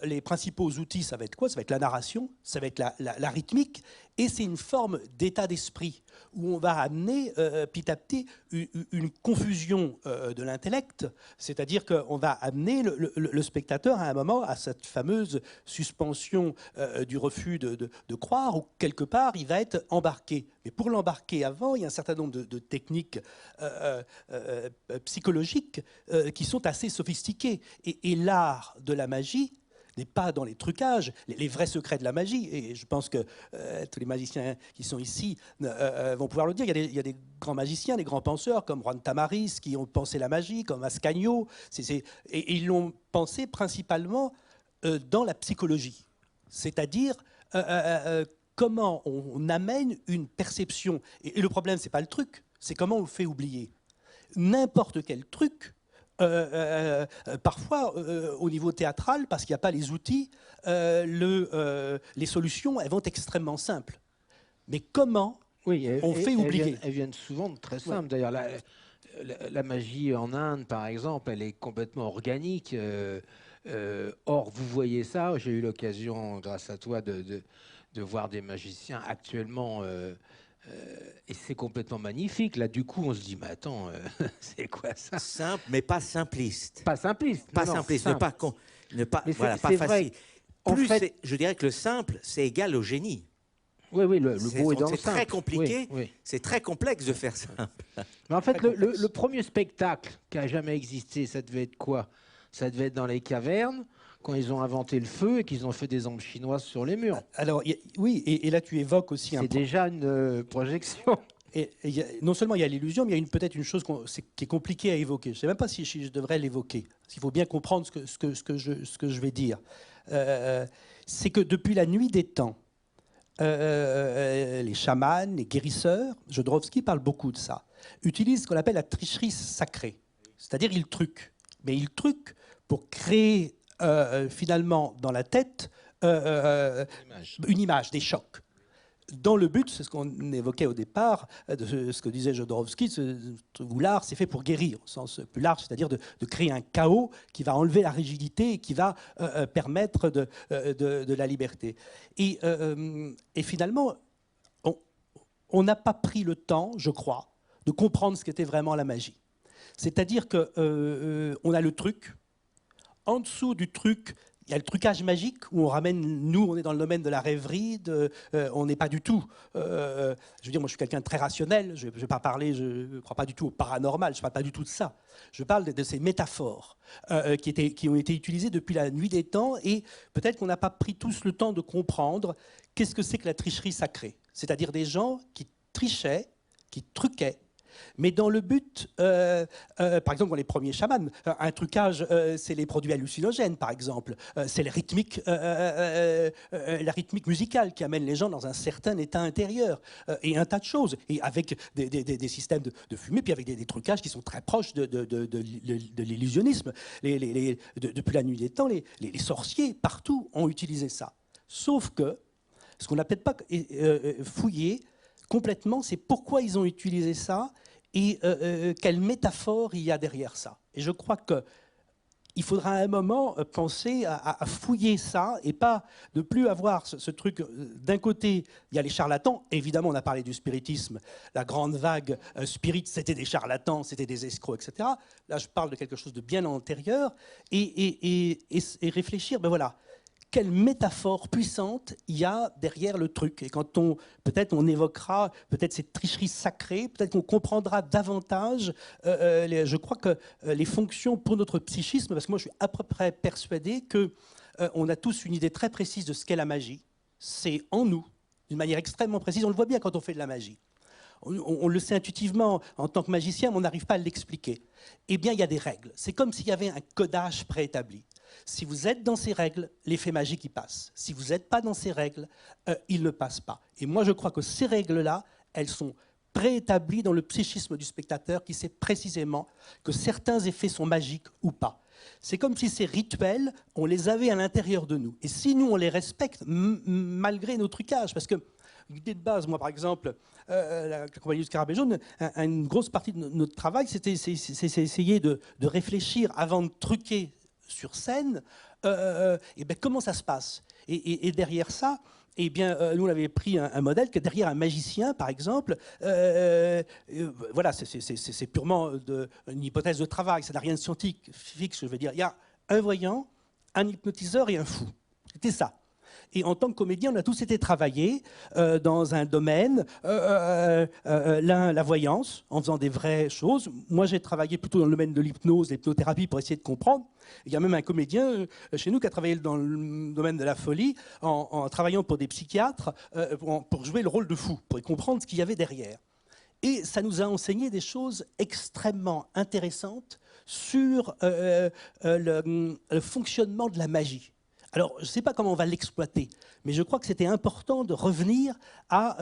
Speaker 5: les principaux outils, ça va être quoi? Ça va être la narration, ça va être la rythmique, et c'est une forme d'état d'esprit où on va amener petit à petit une confusion de l'intellect, c'est-à-dire qu'on va amener le spectateur à un moment à cette fameuse suspension du refus de croire, où quelque part il va être embarqué. Mais pour l'embarquer avant, il y a un certain nombre de techniques psychologiques qui sont assez sophistiquées. Et l'art de la magie n'est pas dans les trucages, les vrais secrets de la magie. Et je pense que tous les magiciens qui sont ici vont pouvoir le dire. Il y a des grands magiciens, des grands penseurs, comme Juan Tamariz, qui ont pensé la magie, comme Ascanio. Et ils l'ont pensé principalement dans la psychologie. C'est-à-dire comment on amène une perception. Et le problème, ce n'est pas le truc, c'est comment on le fait oublier. N'importe quel truc, parfois au niveau théâtral, parce qu'il n'y a pas les outils, les solutions elles vont être extrêmement simples. Mais comment
Speaker 3: Oui,
Speaker 5: on fait oublier.
Speaker 3: Elles viennent souvent de très simples. D'ailleurs, la magie en Inde, par exemple, elle est complètement organique. Or, vous voyez ça, j'ai eu l'occasion, grâce à toi, de voir des magiciens actuellement, et c'est complètement magnifique. Là, du coup, on se dit, mais attends, c'est quoi ça?
Speaker 6: Simple, mais pas simpliste.
Speaker 3: Pas simpliste.
Speaker 6: Pas
Speaker 3: non,
Speaker 6: simpliste,
Speaker 3: simple.
Speaker 6: voilà, pas
Speaker 3: c'est
Speaker 6: facile.
Speaker 3: En
Speaker 6: Plus
Speaker 3: fait,
Speaker 6: je dirais que le simple, c'est égal au génie.
Speaker 3: Oui, le beau est dans le simple.
Speaker 6: C'est très compliqué,
Speaker 3: oui.
Speaker 6: c'est très complexe de faire simple.
Speaker 3: Mais en fait, le premier spectacle qui a jamais existé, ça devait être quoi? Ça devait être dans les cavernes, quand ils ont inventé le feu et qu'ils ont fait des ombres chinoises sur les murs.
Speaker 5: Alors, oui, et là tu évoques aussi
Speaker 3: C'est déjà une projection.
Speaker 5: Et non seulement il y a l'illusion, mais il y a peut-être une chose qui est compliquée à évoquer. Je ne sais même pas si je devrais l'évoquer, parce qu'il faut bien comprendre ce que je vais dire. C'est que depuis la nuit des temps, les chamans, les guérisseurs, Jodorowsky parle beaucoup de ça, utilisent ce qu'on appelle la tricherie sacrée. C'est-à-dire ils truquent. Mais ils truquent pour créer finalement dans la tête une image, des chocs. Dans le but, c'est ce qu'on évoquait au départ, de ce que disait Jodorowsky, l'art c'est fait pour guérir, au sens plus large, c'est-à-dire de créer un chaos qui va enlever la rigidité et qui va permettre de la liberté. Et finalement, on n'a pas pris le temps, je crois, de comprendre ce qu'était vraiment la magie. C'est-à-dire qu'on a le truc, en dessous du truc, il y a le trucage magique où on ramène, nous, on est dans le domaine de la rêverie, on n'est pas du tout. Je veux dire, moi, je suis quelqu'un de très rationnel. Je ne vais pas parler, je ne crois pas du tout au paranormal. Je ne parle pas du tout de ça. Je parle de ces métaphores qui ont été utilisées depuis la nuit des temps, et peut-être qu'on n'a pas pris tous le temps de comprendre qu'est-ce que c'est que la tricherie sacrée. C'est-à-dire des gens qui trichaient, qui truquaient, mais dans le but, par exemple, dans les premiers chamans, un trucage, c'est les produits hallucinogènes, par exemple. C'est la rythmique musicale qui amène les gens dans un certain état intérieur. Et un tas de choses. Et avec des systèmes de fumée, puis avec des trucages qui sont très proches de l'illusionnisme. Depuis la nuit des temps, les sorciers, partout, ont utilisé ça. Sauf que, ce qu'on n'a peut-être pas fouillé complètement, c'est pourquoi ils ont utilisé ça et quelle métaphore il y a derrière ça. Et je crois qu'il faudra à un moment penser à fouiller ça et pas de plus avoir ce truc. D'un côté, il y a les charlatans. Évidemment, on a parlé du spiritisme. La grande vague spirit, c'était des charlatans, c'était des escrocs, etc. Là, je parle de quelque chose de bien antérieur. Et réfléchir, ben voilà, quelle métaphore puissante il y a derrière le truc. Et quand peut-être on évoquera peut-être cette tricherie sacrée, peut-être qu'on comprendra davantage, je crois que les fonctions pour notre psychisme, parce que moi je suis à peu près persuadé qu'on a tous une idée très précise de ce qu'est la magie. C'est en nous, d'une manière extrêmement précise. On le voit bien quand on fait de la magie. On le sait intuitivement en tant que magicien, mais on n'arrive pas à l'expliquer. Eh bien, il y a des règles. C'est comme s'il y avait un codage préétabli. Si vous êtes dans ces règles, l'effet magique y passe. Si vous n'êtes pas dans ces règles, il ne passe pas. Et moi, je crois que ces règles-là, elles sont préétablies dans le psychisme du spectateur qui sait précisément que certains effets sont magiques ou pas. C'est comme si ces rituels, on les avait à l'intérieur de nous. Et si nous, on les respecte, malgré nos trucages, parce que l'idée de base, moi par exemple, la compagnie du Scarabée jaune, une grosse partie de notre travail, c'est essayer de réfléchir avant de truquer sur scène, et bien comment ça se passe. Et derrière ça, eh bien, nous on avait pris un modèle que derrière un magicien, par exemple, voilà, c'est purement une hypothèse de travail, ça n'a rien de scientifique, je veux dire. Il y a un voyant, un hypnotiseur et un fou. C'était ça. Et en tant que comédien, on a tous été travaillés dans un domaine, l'un la voyance, en faisant des vraies choses. Moi, j'ai travaillé plutôt dans le domaine de l'hypnose, l'hypnothérapie, pour essayer de comprendre. Il y a même un comédien chez nous qui a travaillé dans le domaine de la folie, en travaillant pour des psychiatres, pour jouer le rôle de fou, pour comprendre ce qu'il y avait derrière. Et ça nous a enseigné des choses extrêmement intéressantes sur le fonctionnement de la magie. Alors, je ne sais pas comment on va l'exploiter, mais je crois que c'était important de revenir à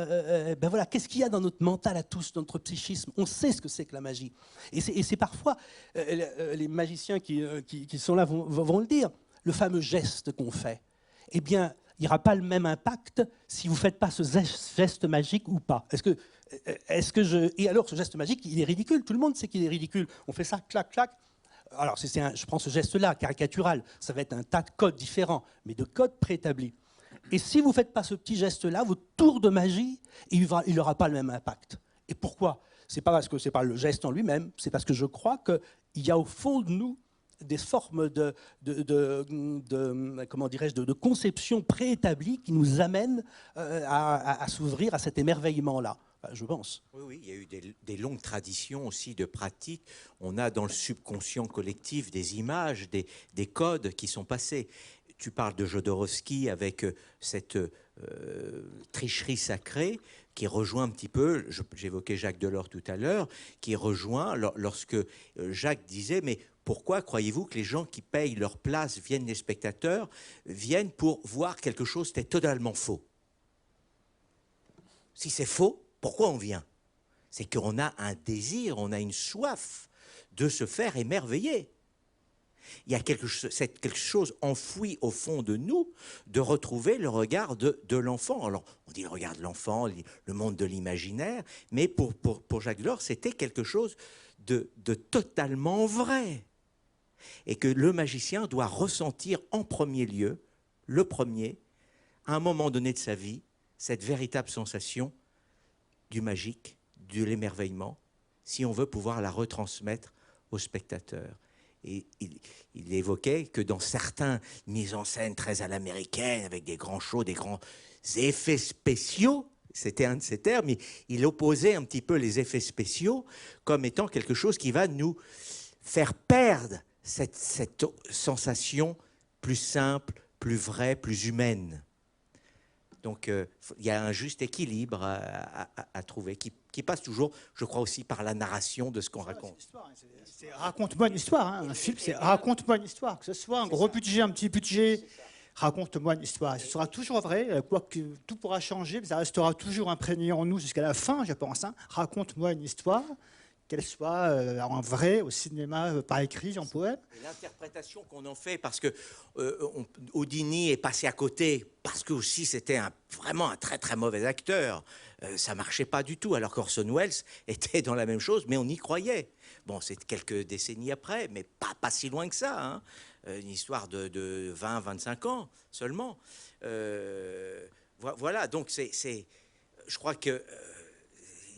Speaker 5: ben voilà, qu'est-ce qu'il y a dans notre mental à tous, dans notre psychisme. On sait ce que c'est que la magie. Et c'est parfois, les magiciens qui sont là vont le dire, le fameux geste qu'on fait. Eh bien, il n'y aura pas le même impact si vous ne faites pas ce geste magique ou pas. Et alors, ce geste magique, il est ridicule. Tout le monde sait qu'il est ridicule. On fait ça, clac, clac. Alors, je prends ce geste-là, caricatural. Ça va être un tas de codes différents, mais de codes préétablis. Et si vous ne faites pas ce petit geste-là, votre tour de magie, il n'aura pas le même impact. Et pourquoi? Ce n'est pas parce que ce n'est pas le geste en lui-même, c'est parce que je crois qu'il y a au fond de nous des formes de conception préétablie qui nous amènent à s'ouvrir à cet émerveillement-là, je pense.
Speaker 6: Oui, il y a eu des longues traditions aussi de pratiques. On a dans le subconscient collectif des images, des codes qui sont passés. Tu parles de Jodorowsky avec cette tricherie sacrée qui rejoint un petit peu, j'évoquais Jacques Delors tout à l'heure, qui rejoint lorsque Jacques disait « mais pourquoi croyez-vous que les gens qui payent leur place, les spectateurs, viennent pour voir quelque chose qui est totalement faux? Si c'est faux, pourquoi on vient? C'est qu'on a un désir, on a une soif de se faire émerveiller. Il y a quelque chose enfoui au fond de nous, de retrouver le regard de l'enfant. Alors, on dit le regard de l'enfant, le monde de l'imaginaire, mais pour Jacques Delors, c'était quelque chose de totalement vrai. Et que le magicien doit ressentir en premier lieu, à un moment donné de sa vie, cette véritable sensation du magique, de l'émerveillement, si on veut pouvoir la retransmettre au spectateur. Et il évoquait que dans certaines mises en scène très à l'américaine, avec des grands shows, des grands effets spéciaux, c'était un de ses termes, il opposait un petit peu les effets spéciaux comme étant quelque chose qui va nous faire perdre cette sensation plus simple, plus vraie, plus humaine. Donc, il y a un juste équilibre à trouver, qui passe toujours, je crois, aussi par la narration de ce qu'on raconte.
Speaker 4: Raconte-moi une histoire. Hein. Un film, c'est raconte-moi une histoire. Que ce soit un gros budget, un petit budget, raconte-moi une histoire. Ce sera toujours vrai, quoique tout pourra changer, mais ça restera toujours imprégné en nous jusqu'à la fin, je pense. Hein. Raconte-moi une histoire, qu'elle soit en vrai, au cinéma, par écrit, en poème.
Speaker 6: L'interprétation qu'on en fait, parce que Houdini est passé à côté, parce que aussi c'était vraiment un très très mauvais acteur. Ça marchait pas du tout, alors qu'Orson Welles était dans la même chose, mais on y croyait. Bon, c'est quelques décennies après, mais pas si loin que ça. Hein. Une histoire de 20-25 ans seulement. Voilà, donc je crois que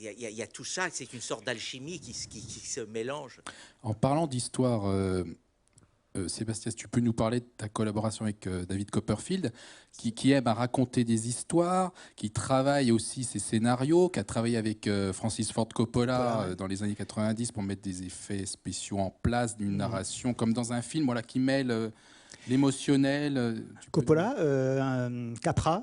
Speaker 6: il y a tout ça, c'est une sorte d'alchimie qui se mélange.
Speaker 2: En parlant d'histoire, Sébastien, tu peux nous parler de ta collaboration avec David Copperfield, qui aime à raconter des histoires, qui travaille aussi ses scénarios, qui a travaillé avec Francis Ford Coppola dans les années 90 pour mettre des effets spéciaux en place, d'une narration, comme dans un film, voilà, qui mêle l'émotionnel.
Speaker 4: Coppola,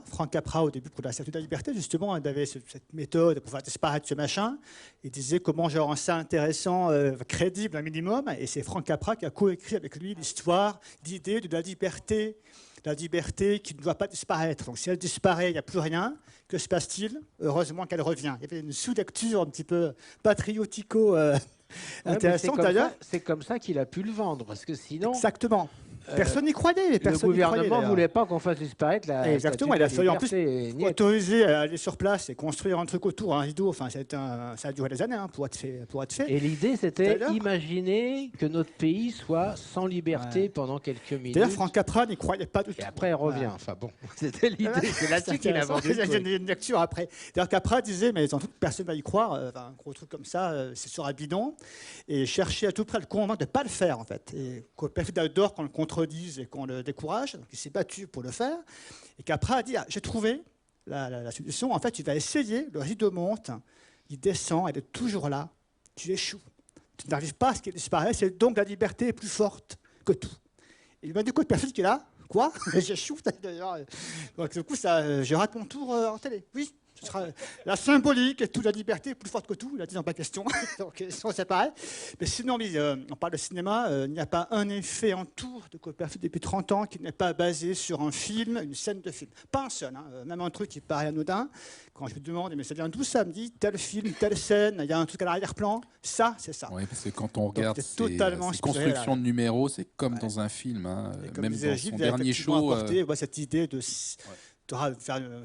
Speaker 4: Frank Capra, au début pour la Statue de la Liberté, justement, il avait cette méthode pour faire disparaître ce machin. Il disait comment je rends ça intéressant, crédible un minimum. Et c'est Frank Capra qui a coécrit avec lui l'histoire d'idée de la liberté qui ne doit pas disparaître. Donc si elle disparaît, il n'y a plus rien. Que se passe-t-il? Heureusement qu'elle revient. Il y avait une sous-lecture un petit peu patriotico intéressante d'ailleurs.
Speaker 3: C'est comme ça qu'il a pu le vendre, parce que sinon...
Speaker 4: Exactement. Personne n'y croyait.
Speaker 3: Le gouvernement ne voulait pas qu'on fasse disparaître la
Speaker 4: Exactement, il a fallu en plus autoriser à aller sur place et construire un truc autour, un rideau. Enfin, ça a duré des années hein, pour être fait.
Speaker 3: Et l'idée, c'était imaginer que notre pays soit sans liberté pendant quelques minutes.
Speaker 4: D'ailleurs, Frank Capra n'y croyait pas du tout.
Speaker 3: Et après, il revient. Enfin bon, c'était l'idée. C'est là-dessus qu'il a vendu.
Speaker 4: Il y a une lecture après. D'ailleurs, Capra disait, mais en tout, personne ne va y croire. Un gros truc comme ça, c'est sur un bidon. Et chercher à tout près à le convaincre de ne pas le faire, en fait. Et Copperfield adore qu'on le contredise et qu'on le décourage, donc il s'est battu pour le faire, et qu'après a dit j'ai trouvé la solution, en fait tu vas essayer, le rideau monte, il descend, elle est toujours là, tu échoues, tu n'arrives pas à ce qu'il disparaisse, et donc la liberté est plus forte que tout. Et il m'a dit quoi de personne qui est là, quoi? J'échoue, donc du coup je rate mon tour en télé, oui. Ce sera la symbolique et toute la liberté est plus forte que tout, il a dit non, pas question. Donc c'est pareil. Mais sinon, on parle de cinéma, il n'y a pas un effet en tout de Copperfield depuis 30 ans qui n'est pas basé sur un film, une scène de film. Pas un seul, hein. Même un truc qui paraît anodin. Quand je me demande, mais ça vient d'où ça? Me dit tel film, telle scène, il y a un truc à l'arrière-plan, ça, c'est ça.
Speaker 2: Oui, parce que quand on regarde ces constructions de numéros, c'est comme dans un film. Hein. Même dans son dernier show.
Speaker 4: Cette idée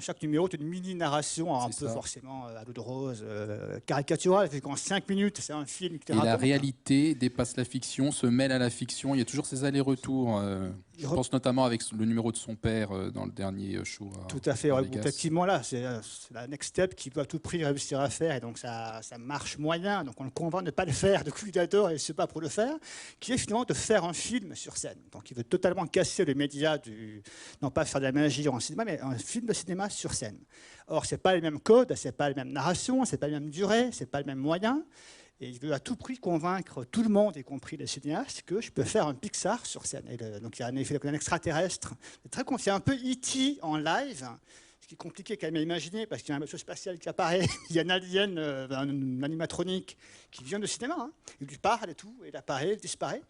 Speaker 4: chaque numéro, tu as une mini-narration, un peu forcément à l'eau de rose, caricaturale, fait qu'en 5 minutes, c'est un film qui te raconte.
Speaker 2: Et la réalité dépasse la fiction, se mêle à la fiction. Il y a toujours ces allers-retours. Je pense notamment avec le numéro de son père dans le dernier show.
Speaker 4: Tout à fait. Effectivement, là, c'est la next step qu'il doit à tout prix réussir à faire. Et donc, ça marche moyen. Donc, on le convainc de ne pas le faire. Du coup, il adore et il ne sait pas pour le faire. Qui est finalement de faire un film sur scène. Donc, il veut totalement casser le média non pas faire de la magie en cinéma, mais un film de cinéma sur scène. Or, ce n'est pas les mêmes codes, ce n'est pas les mêmes narrations, ce n'est pas les mêmes durées, ce n'est pas le même moyen. Et il veut à tout prix convaincre tout le monde, y compris les cinéastes, que je peux faire un Pixar sur scène. Et donc il y a un effet d'un extraterrestre. C'est un peu E.T. en live, ce qui est compliqué quand même à imaginer, parce qu'il y a un vaisseau spatial qui apparaît, il y a un alien, un animatronique qui vient de cinéma, hein. Il lui parle et tout, il apparaît, il disparaît.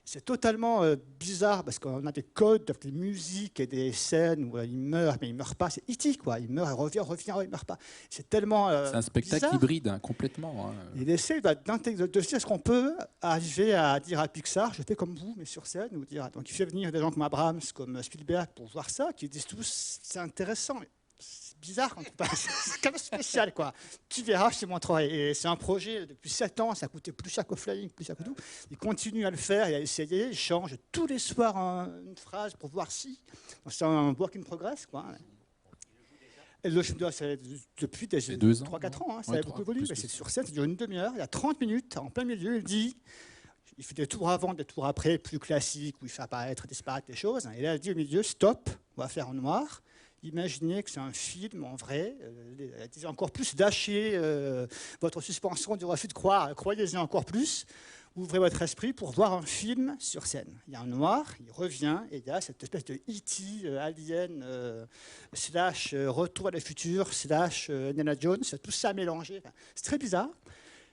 Speaker 4: C'est totalement bizarre parce qu'on a des codes, des musiques et des scènes où il meurt, mais il ne meurt pas. C'est E.T., quoi. Il meurt, il revient, il ne meurt pas. C'est tellement
Speaker 2: c'est un spectacle
Speaker 4: bizarre.
Speaker 2: Hybride, hein, complètement. Hein.
Speaker 4: Il essaie de dire est-ce qu'on peut arriver à dire à Pixar, je fais comme vous, mais sur scène, ou dire. Donc il fait venir des gens comme Abrams, comme Spielberg pour voir ça, qui disent tous c'est intéressant. C'est bizarre quand tu passes. C'est quand même spécial, quoi. Tu verras, je te montrerai. Et c'est un projet depuis 7 ans, ça coûtait plus cher qu'au Flying, plus cher que tout. Il continue à le faire et à essayer. Il change tous les soirs une phrase pour voir si. C'est un work in progress, quoi. Et le film c'est depuis 3-4 ans, hein, ça a beaucoup évolué. C'est sur scène, ça dure une demi-heure, il y a 30 minutes, en plein milieu, il dit. Il fait des tours avant, des tours après, plus classiques, où il fait apparaître, disparaître des choses. Et là, il dit au milieu, stop, on va faire en noir. Imaginez que c'est un film en vrai, encore plus lâchez votre suspension du refus de croire, croyez-y encore plus, ouvrez votre esprit pour voir un film sur scène. Il y a un noir, il revient, et il y a cette espèce de E.T. Alien, slash Retour à le futur, slash Indiana Jones, tout ça mélangé. Enfin, c'est très bizarre,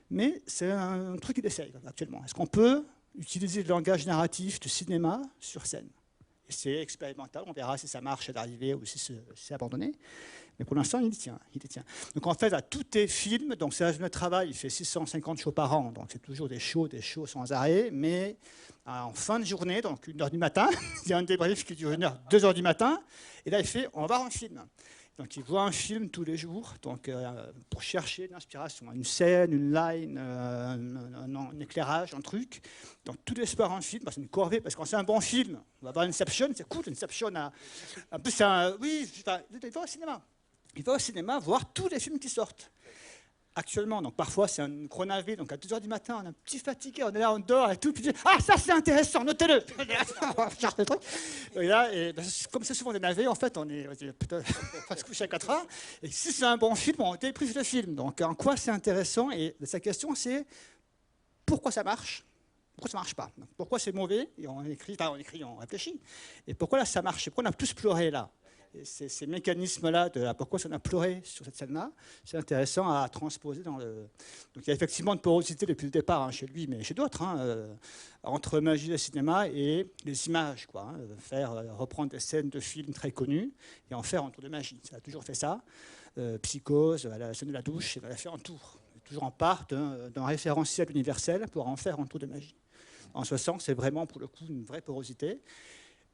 Speaker 4: mais c'est un truc qu'il essaye actuellement. Est-ce qu'on peut utiliser le langage narratif du cinéma sur scène ? C'est expérimental, on verra si ça marche à l'arrivée ou si c'est abandonné. Mais pour l'instant, il y tient. Donc en fait, à tous les films, donc c'est un journée de travail, il fait 650 shows par an, donc c'est toujours des shows sans arrêt, mais en fin de journée, donc 1h du matin, il y a un débrief qui dure 1h, 2h du matin, et là il fait, on va voir un film. Donc il voit un film tous les jours, donc pour chercher l'inspiration, une scène, une line, un éclairage, un truc. Donc tous les soirs un film, c'est une corvée, parce que quand c'est un bon film, on va voir Inception, c'est cool, Inception en plus c'est il va au cinéma. Il va au cinéma voir tous les films qui sortent. Actuellement, donc parfois c'est un gros navet, donc à 2h du matin, on est un petit fatigué, on est là, on dort et tout, puis on dit, ah ça c'est intéressant, notez-le. Et là, comme c'est souvent des navets, en fait, on va se coucher à 4h, et si c'est un bon film, on déprise le film. Donc en quoi c'est intéressant? Et sa question c'est, pourquoi ça marche? Pourquoi ça ne marche pas? Pourquoi c'est mauvais? Et on réfléchit. Et pourquoi là ça marche? Pourquoi on a tous pleuré là? Et ces mécanismes-là, pourquoi ça a pleuré sur cette scène-là, c'est intéressant à transposer dans le... Donc il y a effectivement une porosité depuis le départ, hein, chez lui, mais chez d'autres, entre magie et cinéma et les images, quoi, reprendre des scènes de films très connus et en faire un tour de magie. Ça a toujours fait ça. Psychose, la scène de la douche, il a fait un tour. Toujours en part d'un référentiel universel pour en faire un tour de magie. En ce sens, c'est vraiment pour le coup une vraie porosité.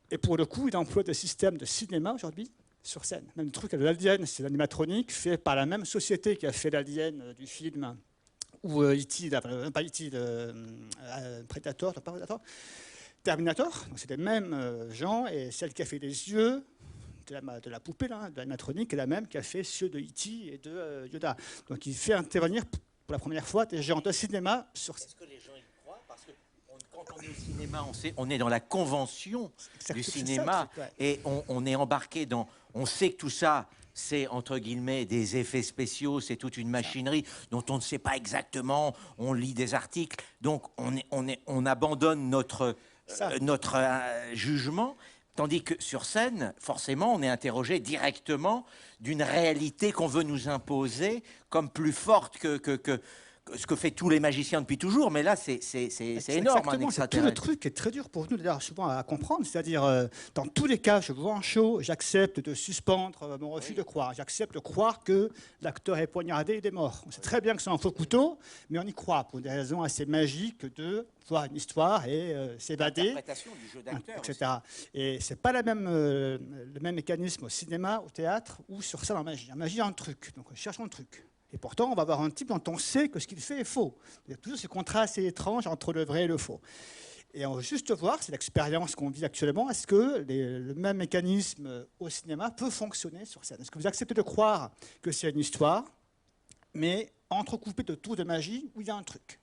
Speaker 4: Et pour le coup, il emploie des systèmes de cinéma aujourd'hui sur scène. Même le truc, l'Alien, c'est l'animatronique fait par la même société qui a fait l'Alien du film, ou E.T., pas E.T., Predator, pas Predator, Terminator. Donc c'est les mêmes gens, et celle qui a fait les yeux de la poupée, là, de l'animatronique, est la même qui a fait ceux de E.T. et de Yoda. Donc il fait intervenir pour la première fois des gens de cinéma sur scène.
Speaker 6: Quand on est au cinéma, on est dans la convention du cinéma et on est embarqué dans... On sait que tout ça, c'est entre guillemets des effets spéciaux, c'est toute une machinerie dont on ne sait pas exactement, on lit des articles, donc on abandonne notre jugement, tandis que sur scène, forcément, on est interrogé directement d'une réalité qu'on veut nous imposer comme plus forte que ce que fait tous les magiciens depuis toujours, mais là, c'est énorme, un extraterrestre.
Speaker 4: Tout le truc est très dur pour nous, d'ailleurs, souvent à comprendre. C'est-à-dire, dans tous les cas, je vois un show, j'accepte de suspendre mon refus de croire. J'accepte de croire que l'acteur est poignardé et est mort. On sait très bien que c'est un faux couteau, mais on y croit pour des raisons assez magiques de voir une histoire et s'évader,
Speaker 6: l'interprétation du jeu d'acteur,
Speaker 4: etc. Et c'est pas le même mécanisme au cinéma, au théâtre ou sur scène en magie. En magie, il y a un truc. Donc, on cherche un truc. Et pourtant, on va avoir un type dont on sait que ce qu'il fait est faux. Il y a toujours ce contraste assez étrange entre le vrai et le faux. Et on va juste voir, c'est l'expérience qu'on vit actuellement, est-ce que le même mécanisme au cinéma peut fonctionner sur scène? Est-ce que vous acceptez de croire que c'est une histoire, mais entrecoupée de tours de magie où il y a un truc?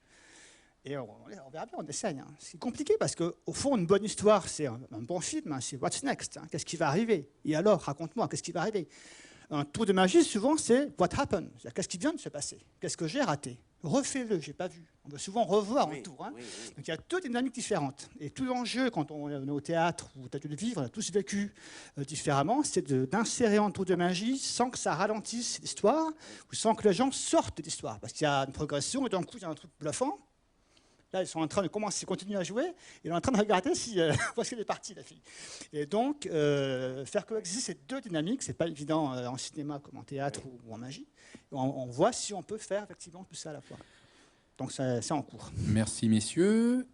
Speaker 4: Et on verra bien, on essaye. Hein. C'est compliqué parce qu'au fond, une bonne histoire, c'est un bon film, hein, c'est What's Next? Hein, qu'est-ce qui va arriver? Et alors, raconte-moi, qu'est-ce qui va arriver? Un tour de magie, souvent, c'est what happened. Qu'est-ce qui vient de se passer? Qu'est-ce que j'ai raté? Refais-le, j'ai pas vu. On veut souvent revoir un tour. Hein. Oui. Donc il y a deux dynamiques différentes. Et tout l'enjeu, quand on est au théâtre ou tu as dû le vivre, on a tous vécu différemment, c'est d'insérer un tour de magie sans que ça ralentisse l'histoire ou sans que les gens sortent de l'histoire. Parce qu'il y a une progression et d'un coup, il y a un truc bluffant. Là, ils sont en train de continuer à jouer. Ils sont en train de regarder si voici les parties, la fille. Et donc, faire coexister ces deux dynamiques, c'est pas évident en cinéma comme en théâtre ou en magie. On voit si on peut faire effectivement tout ça à la fois. Donc, c'est en cours.
Speaker 2: Merci, messieurs.